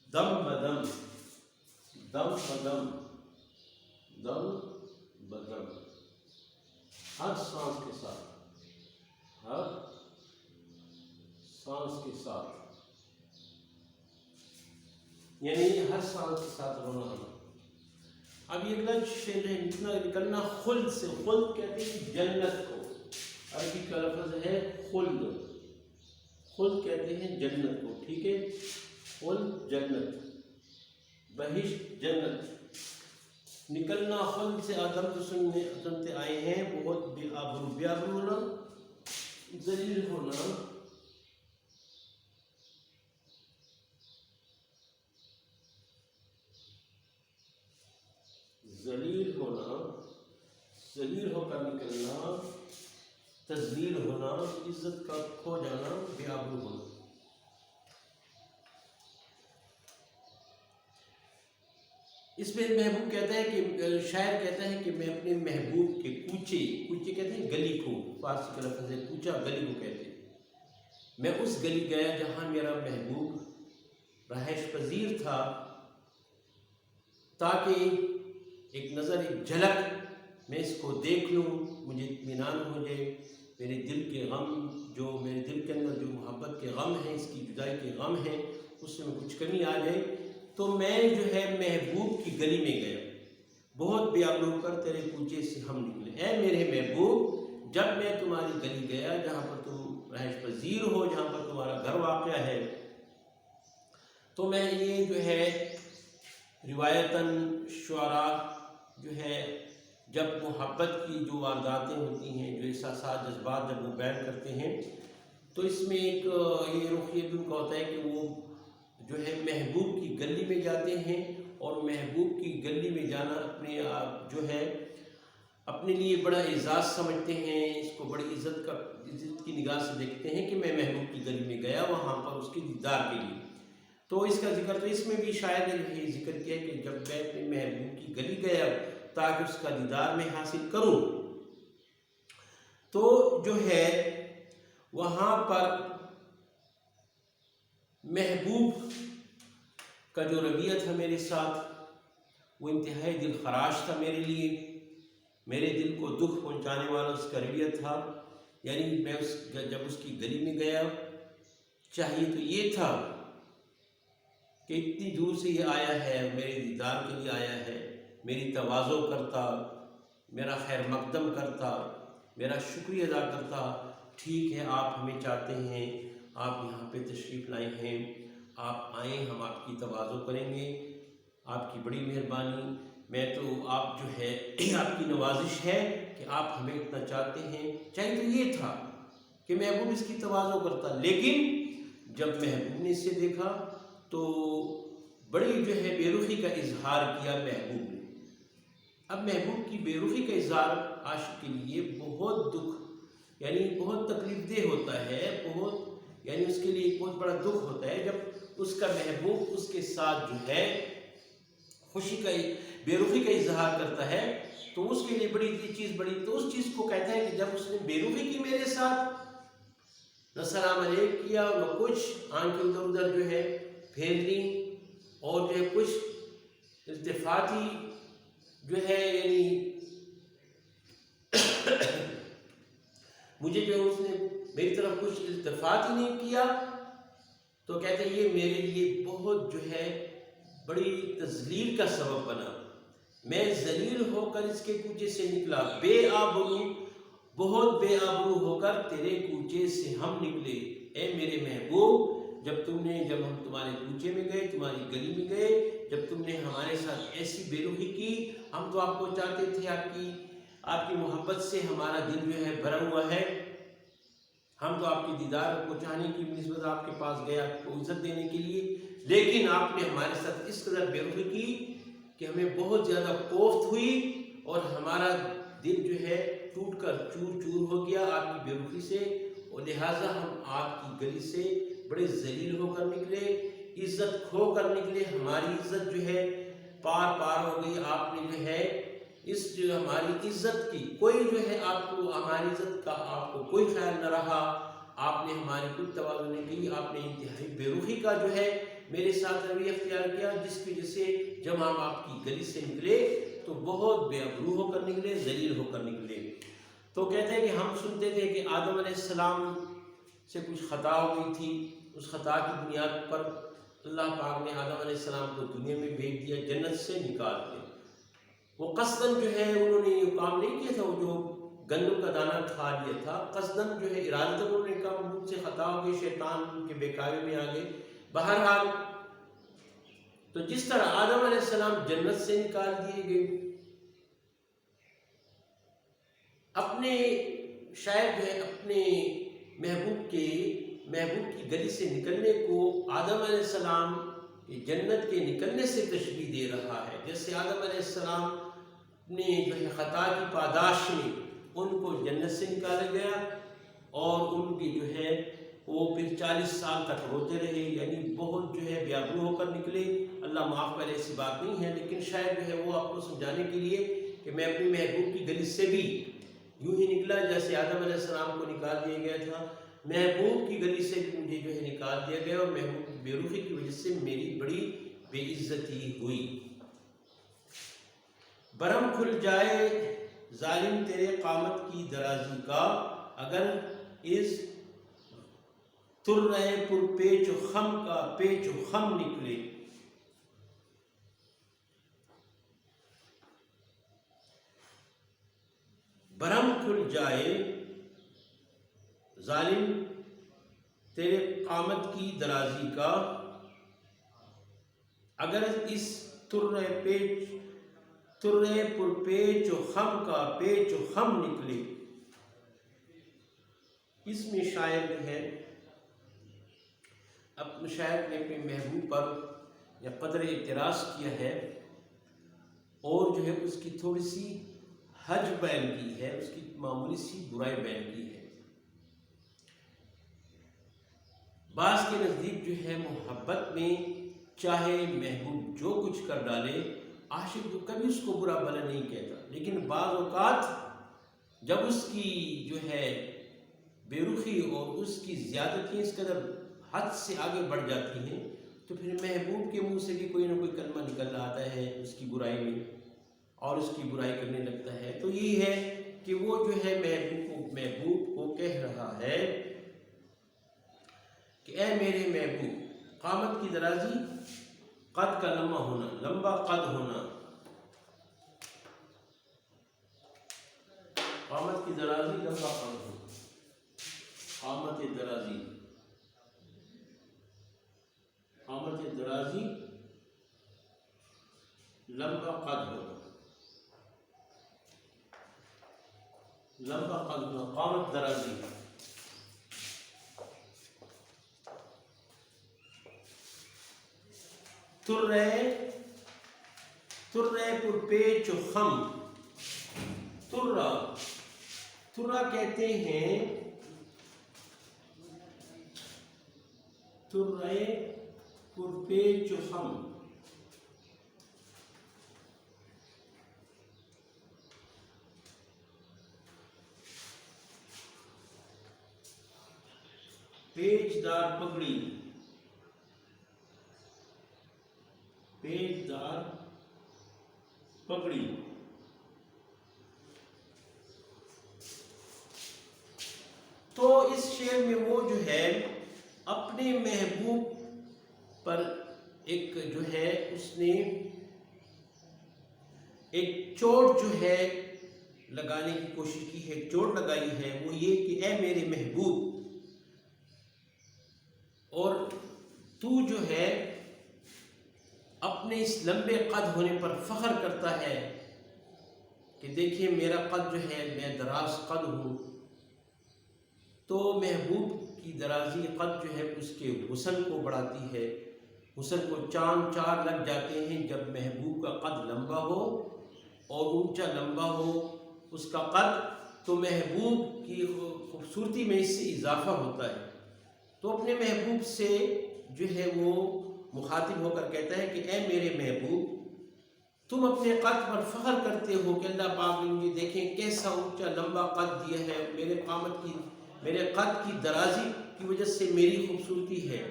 Speaker 1: دم بدم، دم بدم، دم بدم، ہر سانس کے ساتھ، ہر سانس کے ساتھ، یعنی ہر سانس کے ساتھ رونا آنا۔ اب یہ اگلا شعر ہے نکلنا خلد سے۔ خلد کہتے ہیں جنت کو، عربی کا لفظ ہے خلد، خلد کہتے ہیں جنت کو، ٹھیک ہے؟ خلد جنت، بہشت جنت۔ نکلنا خلد سے آدم تو سنتے آئے ہیں، بہت بے آبرو، بے آبرو ہونا، ذلیل ہونا، ذلیل ہونا، ذلیل ہو کر نکلنا، تذلیل ہونا، عزت کا کھو جانا، بے آبرو ہونا۔ اس میں محبوب کہتا ہے کہ شاعر کہتا ہے کہ میں اپنے محبوب کے کوچے، کوچے کہتے ہیں گلی کو، فارسی کا لفظ ہے کوچہ، گلی کو کہتے ہیں۔ میں اس گلی گیا جہاں میرا محبوب رہائش پذیر تھا، تاکہ ایک نظر، ایک جھلک میں اس کو دیکھ لوں، مجھے اطمینان ہو جائے، میرے دل کے غم، جو میرے دل کے اندر جو محبت کے غم ہیں، اس کی جدائی کے غم ہیں، اس میں کچھ کمی آ جائے۔ تو میں جو ہے محبوب کی گلی میں گیا، بہت بے آبرو ہو کر تیرے کوچے سے ہم نکلے۔ اے میرے محبوب، جب میں تمہاری گلی گیا جہاں پر تم رہائش پذیر ہو، جہاں پر تمہارا گھر واقع ہے، تو میں یہ جو ہے روایتاً شعراء جو ہے جب محبت کی جو وارداتیں ہوتی ہیں، جو احساسات، جذبات جب وہ بیان کرتے ہیں، تو اس میں ایک یہ رخیہ بھی ان کا ہوتا ہے کہ وہ جو ہے محبوب کی گلی میں جاتے ہیں، اور محبوب کی گلی میں جانا اپنے آپ جو ہے اپنے لیے بڑا اعزاز سمجھتے ہیں، اس کو بڑی عزت کی نگاہ سے دیکھتے ہیں کہ میں محبوب کی گلی میں گیا وہاں پر اس کے دیدار کے لیے۔ تو اس کا ذکر، تو اس میں بھی شاعر نے یہ ذکر کیا کہ جب میں اپنے محبوب کی گلی گیا تاکہ اس کا دیدار میں حاصل کروں، تو جو ہے وہاں پر محبوب کا جو رویہ تھا میرے ساتھ، وہ انتہائی دل خراش تھا میرے لیے، میرے دل کو دکھ پہنچانے والا اس کا رویہ تھا۔ یعنی میں جب اس کی گلی میں گیا، چاہیے تو یہ تھا کہ اتنی دور سے یہ آیا ہے، میرے دیدار کے لیے آیا ہے، میری تواضع کرتا، میرا خیر مقدم کرتا، میرا شکریہ ادا کرتا، ٹھیک ہے آپ ہمیں چاہتے ہیں، آپ یہاں پہ تشریف لائے ہیں، آپ آئیں، ہم آپ کی تواضع کریں گے، آپ کی بڑی مہربانی، میں تو آپ جو ہے آپ کی نوازش ہے کہ آپ ہمیں اتنا چاہتے ہیں۔ چاہیے تو یہ تھا کہ محبوب اس کی تواضع کرتا، لیکن جب محبوب نے اسے دیکھا تو بڑی جو ہے بے رخی کا اظہار کیا محبوب نے۔ اب محبوب کی بے رخی کا اظہار عاشق کے لیے بہت دکھ، یعنی بہت تکلیف دہ ہوتا ہے، بہت یعنی اس کے لیے ایک بہت بڑا دکھ ہوتا ہے جب اس کا محبوب اس کے ساتھ جو ہے خوشی کا، بے رخی کا اظہار کرتا ہے، تو اس کے لیے بڑی چیز، بڑی تو اس چیز کو کہتا ہے کہ جب اس نے بے رخی کی میرے ساتھ، نہ سلام علیک کیا، نہ کچھ، آنکھیں ادھر ادھر جو ہے پھیر لی، اور جو ہے کچھ التفاتی جو ہے یعنی مجھے جو اس نے میری طرف کچھ التفات ہی نہیں کیا، تو کہتے ہیں یہ میرے لیے بہت جو ہے بڑی تذلیل کا سبب بنا۔ میں ذلیل ہو کر اس کے کوچے سے نکلا، بے آبرو بہت بے آبرو ہو کر تیرے کوچے سے ہم نکلے، اے میرے محبوب جب ہم تمہارے کوچے میں گئے، تمہاری گلی میں گئے، جب تم نے ہمارے ساتھ ایسی بے رخی کی، ہم تو آپ کو چاہتے تھے، آپ کی محبت سے ہمارا دل جو ہے بھرا ہوا ہے، ہم تو آپ کے دیدار کو چاہنے کی نسبت آپ کے پاس گئے آپ کو عزت دینے کے لیے، لیکن آپ نے ہمارے ساتھ اس قدر بے رخی کی کہ ہمیں بہت زیادہ کوفت ہوئی اور ہمارا دل جو ہے ٹوٹ کر چور چور ہو گیا آپ کی بے رخی سے، اور لہٰذا ہم آپ کی گلی سے بڑے ذلیل ہو کر نکلے، عزت کھو کر نکلے، ہماری عزت جو ہے پار ہو گئی، آپ نے جو ہے جو ہماری عزت کی کوئی جو ہے ہماری عزت کا آپ کو کوئی خیال نہ رہا، آپ نے ہماری کوئی توازن نہیں کی، آپ نے انتہائی بے رخی کا جو ہے میرے ساتھ رویہ اختیار کیا، جس کی وجہ سے جب ہم آپ کی گلی سے نکلے تو بہت بے آبرو ہو کر نکلے، ذلیل ہو کر نکلے۔ تو کہتے ہیں کہ ہم سنتے تھے کہ آدم علیہ السلام سے کچھ خطا ہو گئی تھی، اس خطا کی بنیاد پر اللہ پاک نے آدم علیہ السلام کو دنیا میں بھیج دیا، جنت سے نکال دیا۔ وہ قصداً جو ہے انہوں نے یہ کام نہیں کیا تھا، وہ جو گندم کا دانہ کھا لیا تھا، قصداً جو ہے ارادتاً انہوں نے کہا مجھ سے خطا ہو گئی، شیطان ان کے بہکاوے میں آ گئے۔ بہرحال تو جس طرح آدم علیہ السلام جنت سے نکال دیے گئے، اپنے شاید جو ہے اپنے محبوب کی گلی سے نکلنے کو آدم علیہ السلام کی جنت کے نکلنے سے تشبیہ دے رہا ہے، جیسے آدم علیہ السلام نے جو ہے خطا کی پاداش میں ان کو جنت سے نکالا گیا، اور ان کی جو ہے وہ پھر 40 سال تک روتے رہے، یعنی بہت جو ہے بے آبرو ہو کر نکلے۔ اللہ معاف کرے، ایسی بات نہیں ہے، لیکن شاید جو ہے وہ آپ کو سمجھانے کے لیے کہ میں اپنی محبوب کی گلی سے بھی یوں ہی نکلا جیسے آدم علیہ السلام کو نکال دیا گیا تھا، محبوب کی گلی سے بھی مجھے جو ہے نکال دیا گیا، اور محبوب کی بے رخی کی وجہ سے میری بڑی بے عزتی ہوئی۔ برہم کھل جائے ظالم تیرے قامت کی درازی کا، اگر اس ترے پر پیچ و خم کا پیچ و خم نکلے۔ برہم کھل جائے ظالم تیرے قامت کی درازی کا، اگر اس ترے پر پیچ و خم کا پیچ و خم نکلے۔ اس میں شاعر جو ہے شاعر نے اپنے محبوب پر یا قدر اعتراض کیا ہے، اور جو ہے اس کی تھوڑی سی حج بیان کی ہے، اس کی معمولی سی برائی بیان کی ہے۔ بعض کے نزدیک جو ہے محبت میں چاہے محبوب جو کچھ کر ڈالے، عاشق جو کبھی اس کو برا بھلا نہیں کہتا، لیکن بعض اوقات جب اس کی جو ہے بے رخی اور اس کی زیادتی اس قدر حد سے آگے بڑھ جاتی ہیں، تو پھر محبوب کے منہ سے بھی کوئی نہ کوئی کلمہ نکل آتا ہے اس کی برائی میں، اور اس کی برائی کرنے لگتا ہے۔ تو یہ ہے کہ وہ جو ہے محبوب کو کہہ رہا ہے کہ اے میرے محبوب، قامت کی درازی، قد کا لمبا ہونا، لمبا قد ہونا، قامت کی درازی لمبا قد ہونا، قامت درازی لمبا قد ہونا، لمبا قد ہونا، قامت درازی۔ ترے پر پیچ و خم، ترا کہتے ہیں، ترے پر پیچ و خم، پیچ دار پگڑی، پیچ دار پگڑی۔ تو اس شعر میں وہ جو ہے اپنے محبوب پر ایک جو ہے اس نے ایک چوٹ جو ہے لگانے کی کوشش کی ہے، چوٹ لگائی ہے، وہ یہ کہ اے میرے محبوب، اور تو جو ہے اپنے اس لمبے قد ہونے پر فخر کرتا ہے کہ دیکھیے میرا قد جو ہے، میں دراز قد ہوں. تو محبوب کی درازی قد جو ہے اس کے حسن کو بڑھاتی ہے. حسن کو چاند چار لگ جاتے ہیں جب محبوب کا قد لمبا ہو اور اونچا لمبا ہو اس کا قد، تو محبوب کی خوبصورتی میں اس سے اضافہ ہوتا ہے. تو اپنے محبوب سے جو ہے وہ مخاطب ہو کر کہتا ہے کہ اے میرے محبوب، تم اپنے قد پر فخر کرتے ہو کہ اللہ پاک نے مجھے دیکھیں کیسا اونچا لمبا قد دیا ہے، میرے قد کی درازی کی وجہ سے میری خوبصورتی ہے.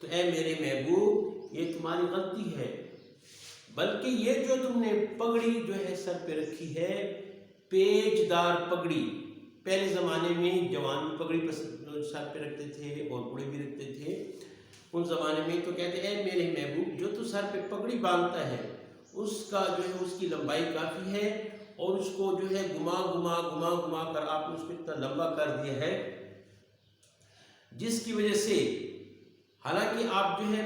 Speaker 1: تو اے میرے محبوب، یہ تمہاری غلطی ہے، بلکہ یہ جو تم نے پگڑی جو ہے سر پہ رکھی ہے، پیچ دار پگڑی. پہلے زمانے میں جوان پگڑی سر پہ رکھتے تھے اور بوڑھے بھی رکھتے تھے ان زمانے میں. تو کہتے اے میرے محبوب، جو تو سر پہ پگڑی باندھتا ہے اس کا جو ہے اس کی لمبائی کافی ہے، اور اس کو جو ہے گما کر آپ نے اس کو اتنا لمبا کر دیا ہے جس کی وجہ سے حالانکہ آپ جو ہے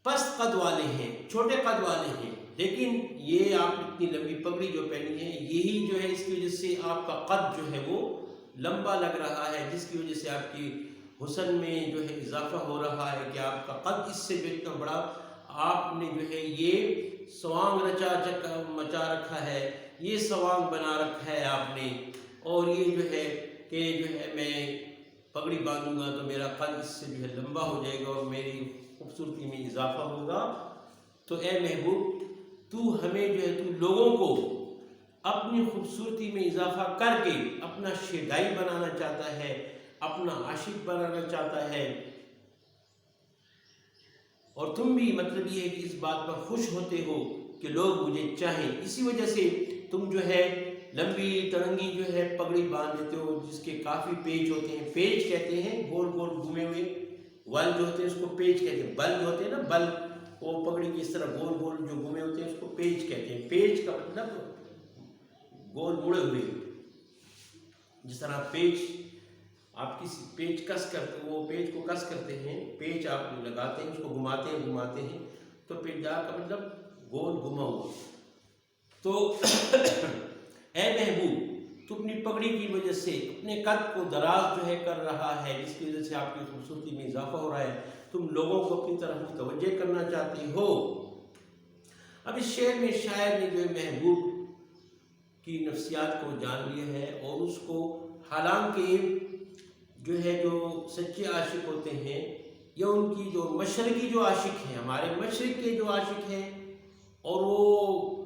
Speaker 1: پست قد والے ہیں، چھوٹے قد والے ہیں، لیکن یہ آپ اتنی لمبی پگڑی جو پہنی ہے، یہی جو ہے اس کی وجہ سے آپ کا قد جو ہے وہ لمبا لگ رہا ہے، جس کی وجہ سے آپ کی حسن میں جو ہے اضافہ ہو رہا ہے کہ آپ کا قد اس سے بھی اتنا بڑا. آپ نے جو ہے یہ سوانگ مچا رکھا ہے، یہ سوانگ بنا رکھا ہے آپ نے، اور یہ جو ہے کہ جو ہے میں پگڑی باندھوں گا تو میرا قد اس سے جو ہے لمبا ہو جائے گا اور میری خوبصورتی میں اضافہ ہوگا. تو اے محبوب، تو ہمیں جو ہے تو لوگوں کو اپنی خوبصورتی میں اضافہ کر کے اپنا شیدائی بنانا چاہتا ہے، اپنا عاشق بنانا چاہتا ہے، اور تم بھی مطلب یہ ہے کہ اس بات پر خوش ہوتے ہو کہ لوگ مجھے چاہیں. اسی وجہ سے تم جو ہے لمبی ترنگی جو ہے پگڑی باندھ لیتے ہو جس کے کافی پیچ ہوتے ہیں. پیچ کہتے ہیں گول گول گھومے ہوئے ول جو ہوتے ہیں اس کو پیچ کہتے ہیں. بل جو ہوتے ہیں نا، بل وہ پگڑی کی اس طرح گول گول جو گھومے ہوتے ہیں اس کو پیچ کہتے ہیں. پیچ کا مطلب گول مڑے ہوئے. جس طرح پیچ آپ کسی پیچ کس کرتے، وہ پیچ کو کس کرتے ہیں، پیچ آپ لگاتے ہیں، اس کو گھماتے ہیں تو پیچ دار کا مطلب گول گھما ہوا. تو اے محبوب، تو اپنی پگڑی کی وجہ سے اپنے قد کو دراز جو ہے کر رہا ہے، جس کی وجہ سے آپ کی خوبصورتی میں اضافہ ہو رہا ہے. تم لوگوں کو اپنی طرف متوجہ کرنا چاہتے ہو. اب اس شعر میں شاعر نے جو ہے محبوب کی نفسیات کو جان لیا ہے، اور اس کو حالانکہ جو ہے جو سچے عاشق ہوتے ہیں یا ان کی جو مشرقی جو عاشق ہیں، ہمارے مشرق کے جو عاشق ہیں، اور وہ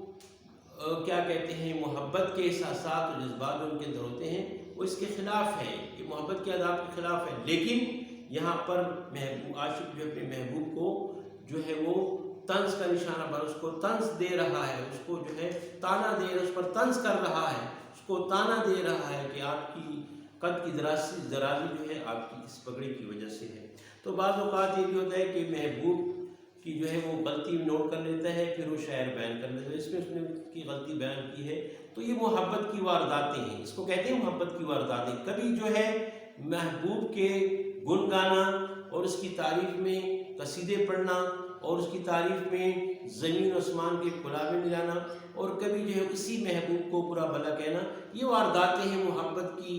Speaker 1: کیا کہتے ہیں محبت کے احساسات اور جذبات جو ان کے اندر ہوتے ہیں وہ اس کے خلاف ہے، یہ محبت کے آداب کے خلاف ہے. لیکن یہاں پر محبوب عاشق جو اپنے محبوب کو جو ہے وہ طنز کا نشانہ بنا، اس کو طنز دے رہا ہے، اس کو جو ہے تانا دے رہا ہے، اس پر طنز کر رہا ہے، اس کو تانا دے رہا ہے کہ آپ کی قد کی درازی جو ہے آپ کی اس پگڑی کی وجہ سے ہے. تو بعض اوقات یہ بھی ہوتا ہے کہ محبوب کی جو ہے وہ غلطی نوٹ کر لیتا ہے، پھر وہ شاعر بیان کر لیتا ہے، اس میں اس نے کی غلطی بیان کی ہے. تو یہ محبت کی وارداتیں ہیں، اس کو کہتے ہیں محبت کی وارداتیں. کبھی جو ہے محبوب کے گن گانا اور اس کی تعریف میں قصیدے پڑھنا اور اس کی تعریف میں زمین و آسمان کے کلابے ملانا، اور کبھی جو ہے اسی محبوب کو برا بھلا کہنا. یہ وارداتیں ہیں محبت کی،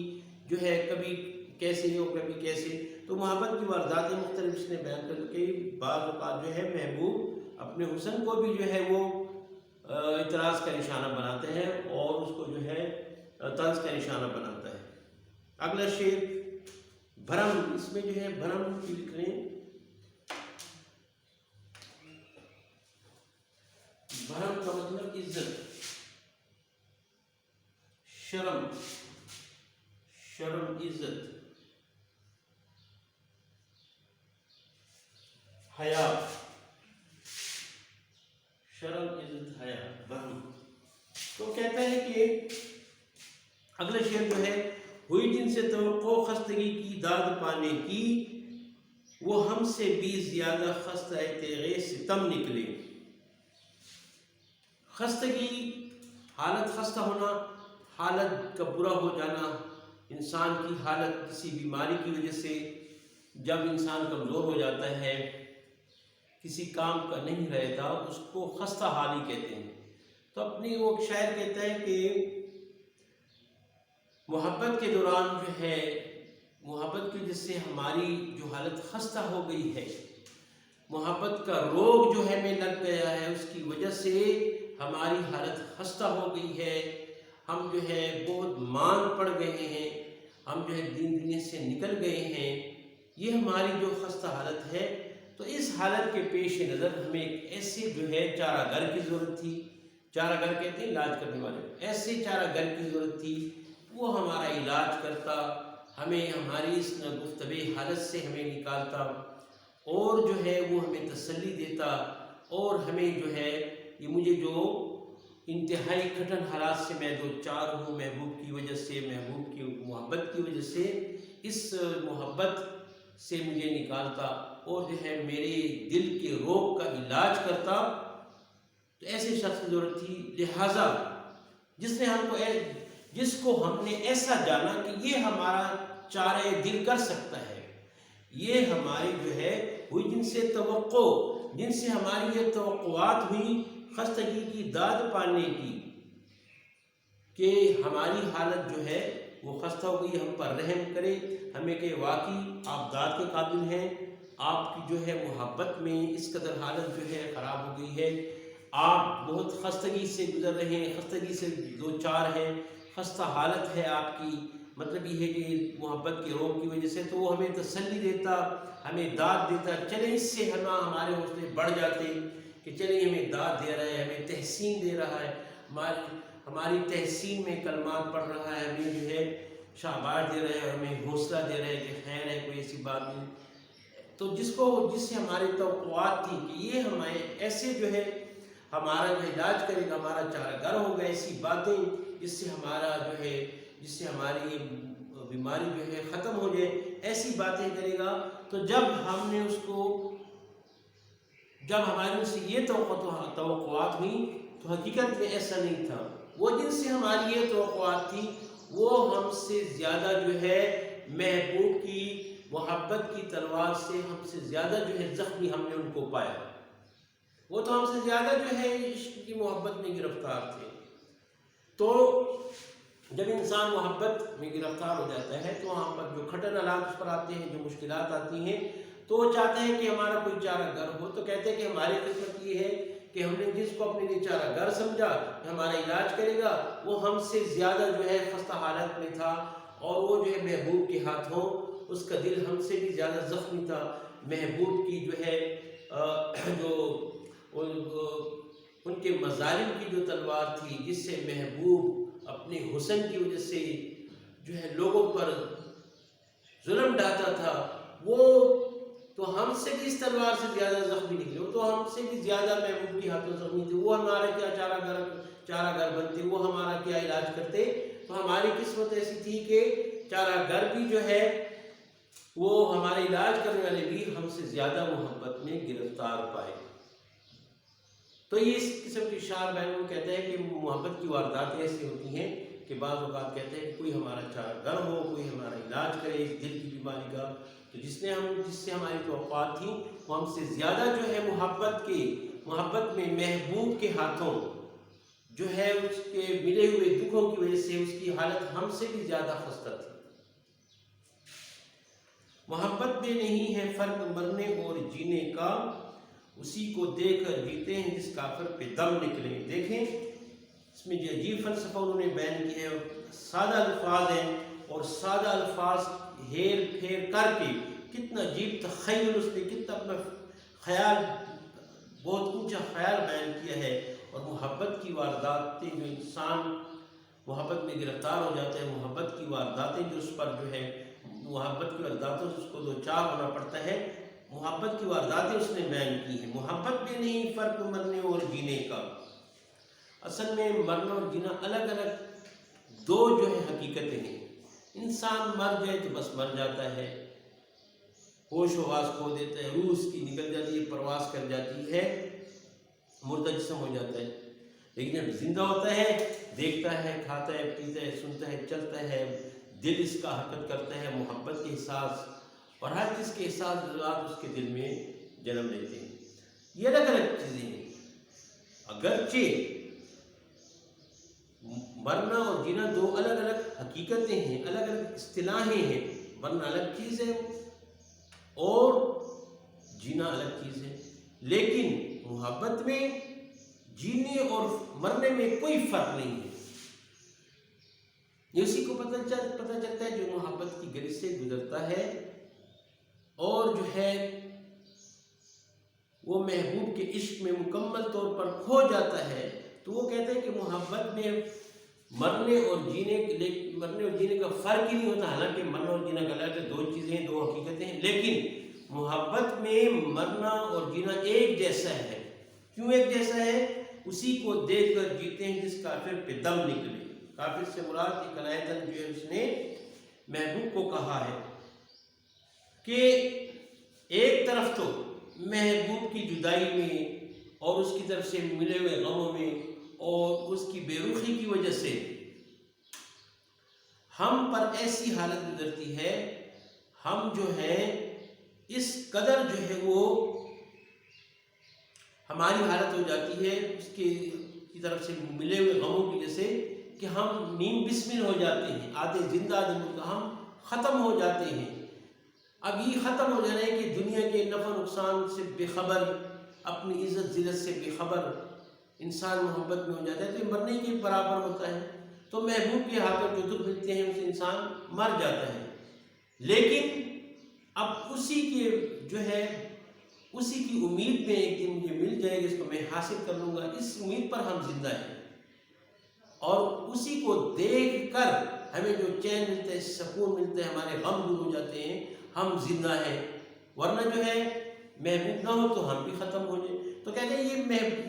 Speaker 1: جو ہے کبھی کیسے اور کبھی کیسے. تو محبت کی وارداتیں مختلف اس نے بیان کر کے بعض اوقات جو ہے محبوب اپنے حسن کو بھی جو ہے وہ اعتراض کا نشانہ بناتے ہیں اور اس کو جو ہے طنز کا نشانہ بناتا ہے. اگلا شعر بھرم، اس میں جو ہے بھرم کی لکھ لیں. بھرم کا مطلب عزت، شرم، عزت، حیا، شرم، عزت، حیا، بھرم. تو کہتا ہے کہ اگلا شعر جو ہے ہوئی جن سے توقع خستگی کی داد پانے کی، وہ ہم سے بھی زیادہ خستہ تیغ ستم نکلے. خستگی، حالت خستہ ہونا حالت کا برا ہو جانا، انسان کی حالت کسی بیماری کی وجہ سے جب انسان کمزور ہو جاتا ہے، کسی کام کا نہیں رہتا، اس کو خستہ حالی کہتے ہیں۔ تو اپنی وہ شاعر کہتا ہے کہ محبت کے دوران جو ہے، محبت کی وجہ سے ہماری جو حالت خستہ ہو گئی ہے، محبت کا روگ جو ہے ہمیں لگ گیا ہے، اس کی وجہ سے ہماری حالت خستہ ہو گئی ہے، ہم جو ہے بہت مان پڑ گئے ہیں، ہم جو ہے دین دنیا سے نکل گئے ہیں، یہ ہماری جو خستہ حالت ہے۔ تو اس حالت کے پیش نظر ہمیں ایک ایسے جو ہے چارہ گر کی ضرورت تھی۔ چارہ گر کہتے ہیں علاج کرنے والے، ایسے چارہ گر کی ضرورت تھی، وہ ہمارا علاج کرتا، ہمیں ہماری اس گفتگو حالت سے ہمیں نکالتا، اور جو ہے وہ ہمیں تسلی دیتا، اور ہمیں جو ہے یہ مجھے جو انتہائی کٹھن حالات سے میں دو چار ہوں محبوب کی وجہ سے، محبوب کی محبت کی وجہ سے، اس محبت سے مجھے نکالتا اور جو ہے میرے دل کے روگ کا علاج کرتا۔ تو ایسے شخص کی ضرورت تھی، لہٰذا جس کو ہم نے ایسا جانا کہ یہ ہمارا چارہ دل کر سکتا ہے، یہ ہماری جو ہے ہوئی جن سے ہماری یہ توقعات ہوئی خستگی کی داد پانے کی، کہ ہماری حالت جو ہے وہ خستہ ہو گئی، ہم پر رحم کرے، ہمیں کہ واقعی آپ داد کے قابل ہیں، آپ کی جو ہے محبت میں اس قدر حالت جو ہے خراب ہو گئی ہے، آپ بہت خستگی سے گزر رہے ہیں، خستگی سے دو چار ہیں، خستہ حالت ہے آپ کی، مطلب یہ ہے کہ محبت کے روگ کی وجہ سے۔ تو وہ ہمیں تسلی دیتا، ہمیں داد دیتا، چلیں اس سے ہمارے حوصلے بڑھ جاتے کہ چلیں ہمیں داد دے رہا ہے، ہمیں تحسین دے رہا ہے، ہماری تحسین میں کلمات پڑھ رہا ہے، ہمیں جو ہے شاباش دے رہا ہے، ہمیں حوصلہ دے رہا ہے کہ خیر ہے، کوئی ایسی بات نہیں۔ تو جس سے ہماری توقعات تھی کہ یہ ہمیں ایسے جو ہے ہمارا جو علاج کرے گا، ہمارا چارہ گر ہوگا، ایسی باتیں جس سے ہماری یہ بیماری جو ہے ختم ہو جائے، ایسی باتیں کرے گا۔ تو جب ہمارے سے یہ توقعات ہوئی تو حقیقت میں ایسا نہیں تھا، وہ جن سے ہماری یہ توقعات تھی وہ ہم سے زیادہ جو ہے محبوب کی محبت کی تلوار سے ہم سے زیادہ جو ہے زخمی ہم نے ان کو پایا، وہ تو ہم سے زیادہ جو ہے عشق کی محبت میں گرفتار تھے۔ تو جب انسان محبت میں گرفتار ہو جاتا ہے تو وہاں پر جو کھٹن حالات اس پر آتے ہیں، جو مشکلات آتی ہیں، تو وہ چاہتے ہیں کہ ہمارا کوئی چارہ گر ہو۔ تو کہتے ہیں کہ ہماری قسمت یہ ہے کہ ہم نے جس کو اپنے لیے چارہ گر سمجھا کہ ہمارا علاج کرے گا، وہ ہم سے زیادہ جو ہے خستہ حالت میں تھا، اور وہ جو ہے محبوب کے ہاتھوں اس کا دل ہم سے بھی زیادہ زخمی تھا۔ محبوب کی جو ہے ان کے مظالم کی جو تلوار تھی، جس سے محبوب اپنے حسن کی وجہ سے جو ہے لوگوں پر ظلم ڈالتا تھا، وہ تو ہم سے بھی اس تلوار سے زیادہ زخمی نکلے، وہ تو ہم سے بھی زیادہ محبوب کی ہاتھوں زخمی تھے، وہ ہمارا کیا چارہ گر بنتے، وہ ہمارا کیا علاج کرتے۔ تو ہماری قسمت ایسی تھی کہ چارہ گر بھی جو ہے وہ ہمارے علاج کرنے والے بھی ہم سے زیادہ محبت میں گرفتار پائے۔ تو یہ اس قسم کی شعر بہنوں کہتے ہیں کہ محبت کی وارداتیں ایسی ہوتی ہیں کہ بعض اوقات کہتے ہیں کہ کوئی ہمارا چارہ گر ہو، کوئی ہمارا علاج کرے اس دل کی بیماری کا، تو جس سے ہماری توقعات تھیں وہ ہم سے زیادہ جو ہے محبت میں محبوب کے ہاتھوں جو ہے اس کے ملے ہوئے دکھوں کی وجہ سے اس کی حالت ہم سے بھی زیادہ خستہ تھی۔ محبت میں نہیں ہے فرق مرنے اور جینے کا، اسی کو دیکھ کر جیتے ہیں جس کافر پہ دم نکلے۔ دیکھیں اس میں جو عجیب فلسفہ انہوں نے بیان کیا ہے، سادہ الفاظ ہیں، اور سادہ الفاظ ہیر پھیر کر کے کتنا عجیب تخیل، اس نے کتنا اپنا خیال، بہت اونچا خیال بیان کیا ہے۔ اور محبت کی وارداتیں جو انسان محبت میں گرفتار ہو جاتا ہے، محبت کی وارداتیں جو اس پر جو ہے محبت کی وارداتوں سے اس کو دو چار ہونا پڑتا ہے، محبت کی وارداتیں اس نے بیان کی ہیں۔ محبت میں نہیں فرق مرنے اور جینے کا، اصل میں مرنا اور جینا الگ الگ دو جو ہے حقیقتیں ہیں۔ انسان مر جائے تو بس مر جاتا ہے، ہوش و حواس کھو دیتا ہے، روح اس کی نکل جاتی ہے، پرواز کر جاتی ہے، مردہ جسم ہو جاتا ہے۔ لیکن جب زندہ ہوتا ہے، دیکھتا ہے، کھاتا ہے، پیتا ہے، سنتا ہے، چلتا ہے، دل اس کا حرکت کرتا ہے، محبت کے احساس اور ہر چیز کے احساسات اس کے دل میں جنم لیتے ہیں۔ یہ الگ الگ چیزیں ہیں۔ اگرچہ مرنا اور جینا دو الگ الگ حقیقتیں ہیں، الگ الگ اصطلاحیں ہیں۔ مرنا الگ چیز ہے اور جینا الگ چیز ہے، لیکن محبت میں جینے اور مرنے میں کوئی فرق نہیں ہے۔ یہ اسی کو پتہ چلتا ہے جو محبت کی گرج سے گزرتا ہے اور جو ہے وہ محبوب کے عشق میں مکمل طور پر کھو جاتا ہے، تو وہ کہتے ہیں کہ محبت میں مرنے اور جینے کا فرق ہی نہیں ہوتا۔ حالانکہ مرنا اور جینا غلط ہے، دو چیزیں ہیں، دو حقیقتیں ہیں، لیکن محبت میں مرنا اور جینا ایک جیسا ہے۔ کیوں ایک جیسا ہے؟ اسی کو دیکھ کر جیتے ہیں جس کافر پہ دم نکلے۔ کافر سے مراد ایک آیتن جو ہے اس نے محبوب کو کہا ہے کہ ایک طرف تو محبوب کی جدائی میں اور اس کی طرف سے ملے ہوئے غموں میں اور اس کی بے رخی کی وجہ سے ہم پر ایسی حالت گزرتی ہے، ہم جو ہے اس قدر جو ہے وہ ہماری حالت ہو جاتی ہے اس کی طرف سے ملے ہوئے غموں کی وجہ سے کہ ہم نیم بسمل ہو جاتے ہیں، آدھے زندہ آدھے مردہ، ہم ختم ہو جاتے ہیں۔ اب یہ ختم ہو جانا ہے کہ دنیا کے نفع نقصان سے بے خبر، اپنی عزت ذلت سے بے خبر انسان محبت میں ہو جاتا ہے، تو یہ مرنے کے برابر ہوتا ہے۔ تو محبوب کے ہاتھوں جو دکھ ملتے ہیں اسے انسان مر جاتا ہے، لیکن اب اسی کے جو ہے اسی کی امید میں ایک دن مجھے مل جائے گا، اس کو میں حاصل کر لوں گا، اس امید پر ہم زندہ ہیں، اور اسی کو دیکھ کر ہمیں جو چین ملتا ہے، سکون ملتا ہے، ہمارے غم دور ہو جاتے ہیں، ہم زندہ ہیں۔ ورنہ جو ہے محبوب نہ ہو تو ہم بھی ختم ہو جائیں۔ تو کہتے ہیں یہ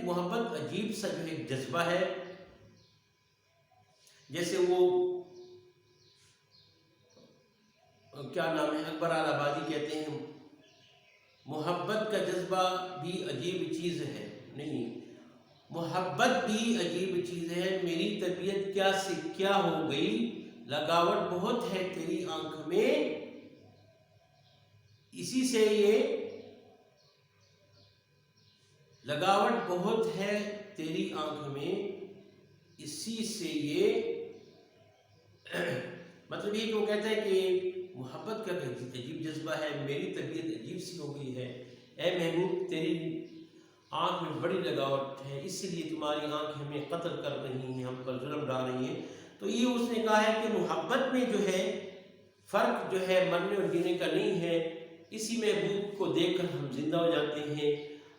Speaker 1: محبت عجیب سا جو ایک جذبہ ہے، جیسے وہ کیا نام ہے اکبر آل آبادی کہتے ہیں محبت کا جذبہ بھی عجیب چیز ہے، نہیں، محبت بھی عجیب چیز ہے، میری طبیعت کیا سے کیا ہو گئی، لگاوٹ بہت ہے تیری آنکھ میں، اسی سے یہ لگاوٹ بہت ہے تیری آنکھ میں، اسی سے یہ مطلب یہ کہ وہ کہتا ہے کہ محبت کا عجیب جذبہ ہے، میری طبیعت عجیب سی ہو گئی ہے، اے محبوب تیری آنکھ میں بڑی لگاوٹ ہے، اسی لیے تمہاری آنکھ ہمیں قتل کر رہی ہیں، ہم پر ظلم ڈال رہی ہیں۔ تو یہ اس نے کہا ہے کہ محبت میں جو ہے فرق جو ہے مرنے اور جینے کا نہیں ہے، اسی محبوب کو دیکھ کر ہم زندہ ہو جاتے ہیں،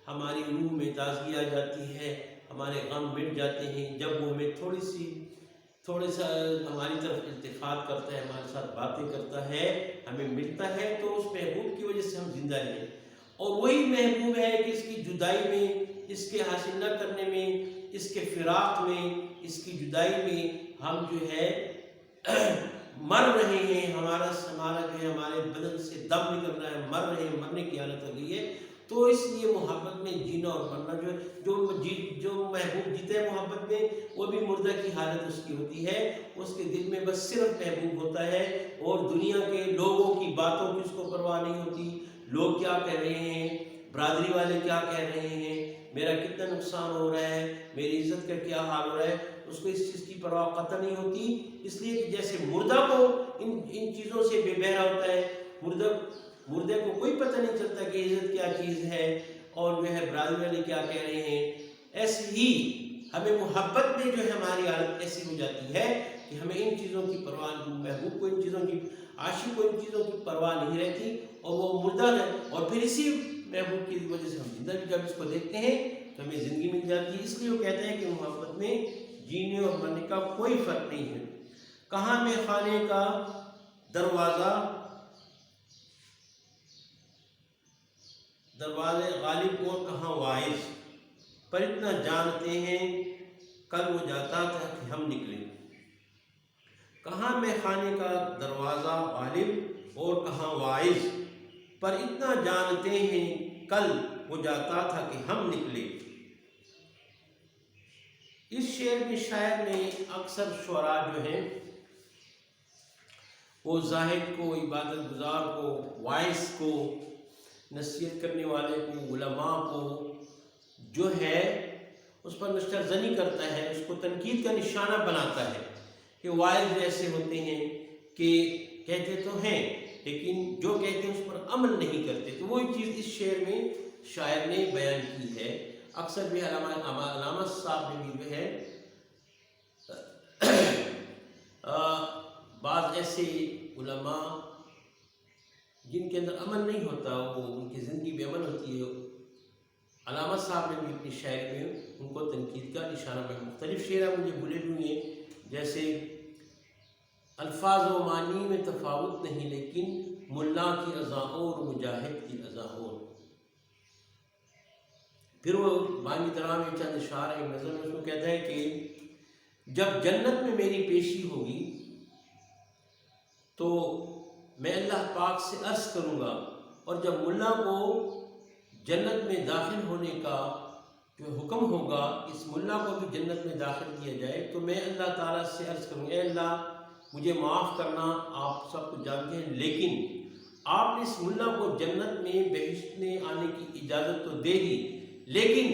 Speaker 1: ہماری روح میں تازگی آ جاتی ہے، ہمارے غم مٹ جاتے ہیں، جب وہ ہمیں تھوڑے سا ہماری طرف التفات کرتا ہے، ہمارے ساتھ باتیں کرتا ہے، ہمیں ملتا ہے، تو اس محبوب کی وجہ سے ہم زندہ ہیں۔ اور وہی محبوب ہے کہ اس کی جدائی میں، اس کے حاصل نہ کرنے میں، اس کے فراق میں، اس کی جدائی میں ہم جو ہے مر رہے ہیں، ہمارا جو ہے ہمارے بدن سے دم نکل رہا ہے، مر رہے ہیں، مرنے کی حالت ہو گئی ہے۔ تو اس لیے محبت میں جینا اور مرنا جو محبوب جیتے ہیں محبت میں، وہ بھی مردہ کی حالت اس کی ہوتی ہے، اس کے دل میں بس صرف محبوب ہوتا ہے، اور دنیا کے لوگوں کی باتوں کی اس کو پرواہ نہیں ہوتی، لوگ کیا کہہ رہے ہیں، برادری والے کیا کہہ رہے ہیں، میرا کتنا نقصان ہو رہا ہے، میری عزت کا کیا حال ہو رہا ہے، اس کو اس چیز کی پرواہ قطع نہیں ہوتی۔ اس لیے کہ جیسے مردہ کو ان چیزوں سے بے بہرا ہوتا ہے، مردے کو کوئی پتہ نہیں چلتا کہ عزت کیا چیز ہے اور جو ہے برادری والے کیا کہہ رہے ہیں، ایسے ہی ہمیں محبت میں جو ہے ہماری حالت ایسی ہو جاتی ہے کہ ہمیں ان چیزوں کی پرواہ، محبوب کو ان چیزوں کی، عاشق کو ان چیزوں کی پرواہ نہیں رہتی، اور وہ مردہ ہے، اور پھر اسی محبوب کی وجہ سے ہم زندہ بھی جب اس کو دیکھتے ہیں تو ہمیں زندگی مل جاتی ہے۔ اس لیے وہ کہتے ہیں کہ محبت میں جینے اور مرنے کا کوئی فرق نہیں ہے۔ کہاں میں خانے کا دروازے غالب اور کہاں واعظ، پر اتنا جانتے ہیں کل وہ جاتا تھا کہ ہم نکلیں۔ کہاں میں خانے کا دروازہ غالب اور کہاں واعظ، پر اتنا جانتے ہیں کل وہ جاتا تھا کہ ہم نکلے۔ اس شعر میں شاعر نے اکثر شعراء جو ہیں وہ زاہد کو، عبادت گزار کو، وائس کو، نصیحت کرنے والے کو، علماء کو جو ہے اس پر نشتر زنی کرتا ہے، اس کو تنقید کا نشانہ بناتا ہے کہ وائز ایسے ہوتے ہیں کہ کہتے تو ہیں لیکن جو کہتے ہیں اس پر عمل نہیں کرتے. تو وہی چیز اس شعر میں شاعر نے بیان کی ہے. اکثر بھی علامہ صاحب نے بھی جو ہے بعض ایسے علماء جن کے اندر عمل نہیں ہوتا، وہ ان کی زندگی بے عمل ہوتی ہے، علامہ صاحب نے بھی اپنی شاعری میں ان کو تنقید کا نشانہ بنا. مختلف شعر مجھے بھولے ہوئے ہیں، جیسے الفاظ و معنی میں تفاوت نہیں لیکن ملا کی اذاں اور مجاہد کی اذاں اور. پھر وہ بانگی طرح میں چند اشعار ایک نظر میں اس کو کہتا ہے کہ جب جنت میں میری پیشی ہوگی تو میں اللہ پاک سے عرض کروں گا، اور جب ملا کو جنت میں داخل ہونے کا جو حکم ہوگا، اس ملا کو بھی جنت میں داخل کیا جائے، تو میں اللہ تعالیٰ سے عرض کروں گا اے اللہ مجھے معاف کرنا، آپ سب کو جانتے ہیں، لیکن آپ نے اس ملا کو جنت میں بہشت میں آنے کی اجازت تو دے دی، لیکن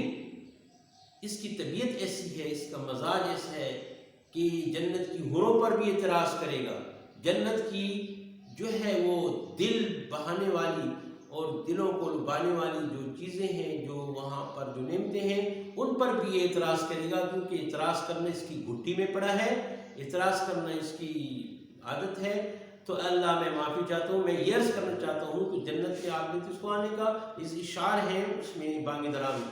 Speaker 1: اس کی طبیعت ایسی ہے، اس کا مزاج ایسا ہے کہ جنت کی حوروں پر بھی اعتراض کرے گا، جنت کی جو ہے وہ دل بہانے والی اور دلوں کو لبانے والی جو چیزیں ہیں، جو وہاں پر جو نعمتیں ہیں، ان پر بھی یہ اعتراض کرے گا، کیونکہ اعتراض کرنا اس کی گھٹی میں پڑا ہے، اعتراض کرنا اس کی عادت ہے. تو اللہ میں معافی چاہتا ہوں، میں یہ عرض کرنا چاہتا ہوں کہ جنت میں آپ نے تو اس کو آنے کا اس اشعار ہے اس میں بانگ درا میں،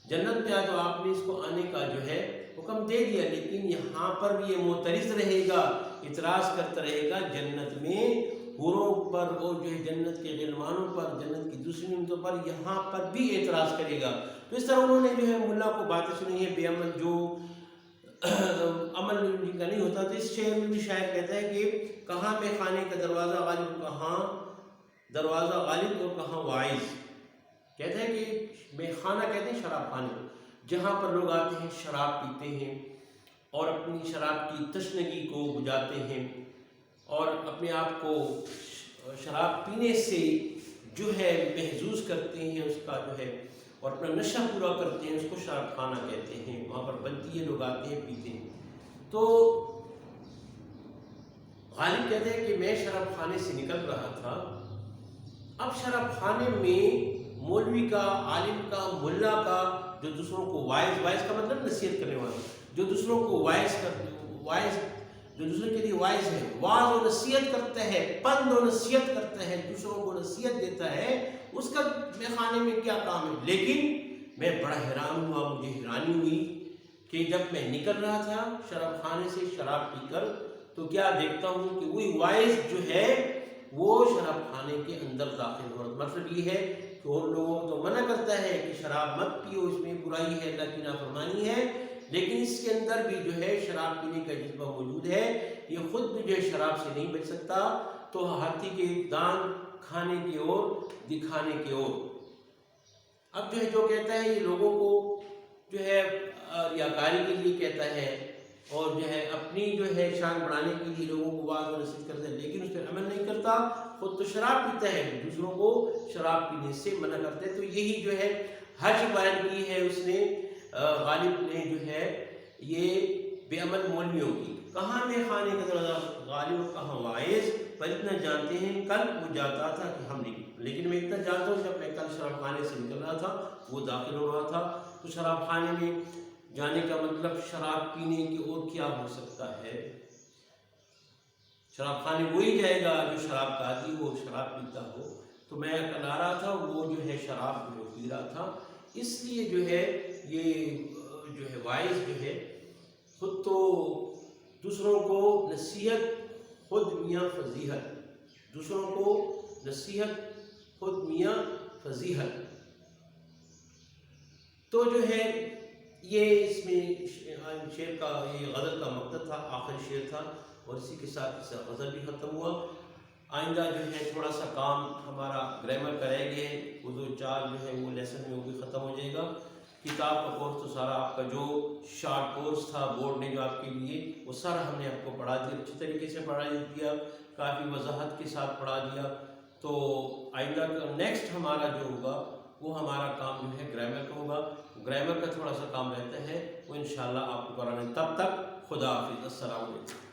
Speaker 1: جنت میں آئے تو آپ نے اس کو آنے کا جو ہے حکم دے دیا، لیکن یہاں پر بھی یہ معترض رہے گا، اعتراض کرتا رہے گا جنت میں حوروں پر اور جو ہے جنت کے غلمانوں پر، جنت کی دوسری نعمتوں پر، یہاں پر بھی اعتراض کرے گا. تو اس طرح انہوں نے جو ہے ملا کو باتیں سنی ہے بے عمل، جو عمل جن کا نہیں ہوتا. تو اس شعر میں بھی شاعر کہتا ہے کہ کہاں میں خانے کا دروازہ غالب، کہاں دروازہ غالب اور کہاں وائز. کہتا ہے کہ میں خانہ کہتے ہیں شراب خانے، جہاں پر لوگ آتے ہیں شراب پیتے ہیں اور اپنی شراب کی تشنگی کو بجھاتے ہیں اور اپنے آپ کو شراب پینے سے جو ہے محظوظ کرتے ہیں، اس کا جو ہے اور اپنا نشہ پورا کرتے ہیں، اس کو شراب خانہ کہتے ہیں. وہاں پر بنتی ہے، لوگ آتے ہیں پیتے ہیں. تو غالب کہتے ہیں کہ میں شراب خانے سے نکل رہا تھا، اب شراب خانے میں مولوی کا، عالم کا، ملا کا جو دوسروں کو وائز کا مطلب نصیحت کرنے والا، جو دوسروں کو جو دوسروں کے لیے وائز ہے، واعظ و نصیحت کرتا ہے، پند و نصیحت کرتا ہے، دوسروں کو نصیحت دیتا ہے، اس کا میں خانے میں کیا کام ہے. لیکن میں بڑا حیران ہوا، مجھے حیرانی ہوئی کہ جب میں نکل رہا تھا شراب خانے سے شراب پی کر، تو کیا دیکھتا ہوں کہ وہی وائز جو ہے وہ شراب خانے کے اندر داخل ہو رہا. مطلب یہ ہے کہ اور لوگوں کو منع کرتا ہے کہ شراب مت پیو، اس میں برائی ہے، اللہ کی نافرمانی ہے، لیکن اس کے اندر بھی جو ہے شراب پینے کا جذبہ موجود ہے. یہ خود بھی جو ہے شراب سے نہیں بچ سکتا، تو ہاتھی کے دان کھانے کی اور دکھانے کی اور. اب جو ہے جو کہتا ہے یہ لوگوں کو جو ہے ریاکاری کے لیے کہتا ہے اور جو ہے اپنی جو ہے شان بڑھانے کے لیے لوگوں کو واعظ و نصیحت کرتا ہے، لیکن اس پر عمل نہیں کرتا. خود تو شراب پیتا ہے، دوسروں کو شراب پینے سے منع کرتا ہے. تو یہی جو ہے حج بیان کی ہے اس نے، غالب نے جو ہے یہ بے عمل مولویوں کی. کہاں میں خانے کا دروازہ غالب اور کہاں وائز، پر اتنا جانتے ہیں کل وہ جاتا تھا کہ ہم نہیں، لیکن میں اتنا جانتا ہوں جب میں کل شراب خانے سے نکل رہا تھا وہ داخل ہو رہا تھا. تو شراب خانے میں جانے کا مطلب شراب پینے کی اور کیا ہو سکتا ہے. شراب خانے وہی جائے گا جو شراب کا عادی ہو، شراب پیتا ہو. تو میں کل آ رہا تھا، وہ جو ہے شراب جو ہے پی رہا تھا. اس لیے جو ہے یہ جو ہے وائز جو ہے خود تو دوسروں کو نصیحت، خود میاں فضیحت، دوسروں کو نصیحت، خود میاں فضیحت. تو جو ہے یہ اس میں شعر کا، یہ غزل کا مقصد تھا، آخری شعر تھا، اور اسی کے ساتھ اس کا غزل بھی ختم ہوا. آئندہ جو ہے تھوڑا سا کام ہمارا گرامر کا رہ گیا ہے، اردو 4 جو ہے وہ لیسن میں وہ بھی ختم ہو جائے گا. کتاب کا کورس تو سارا آپ کا جو شارٹ کورس تھا بورڈ نے جو آپ کے لیے وہ سارا ہم نے آپ کو پڑھا دیا، اچھی طریقے سے پڑھا دیا، کافی وضاحت کے ساتھ پڑھا دیا. تو آئندہ کا نیکسٹ ہمارا جو ہوگا وہ ہمارا کام جو ہے گرامر کا ہوگا. گرامر کا تھوڑا سا کام رہتا ہے وہ انشاءاللہ آپ کو کرانے. تب تک خدا حافظ، السلام علیکم.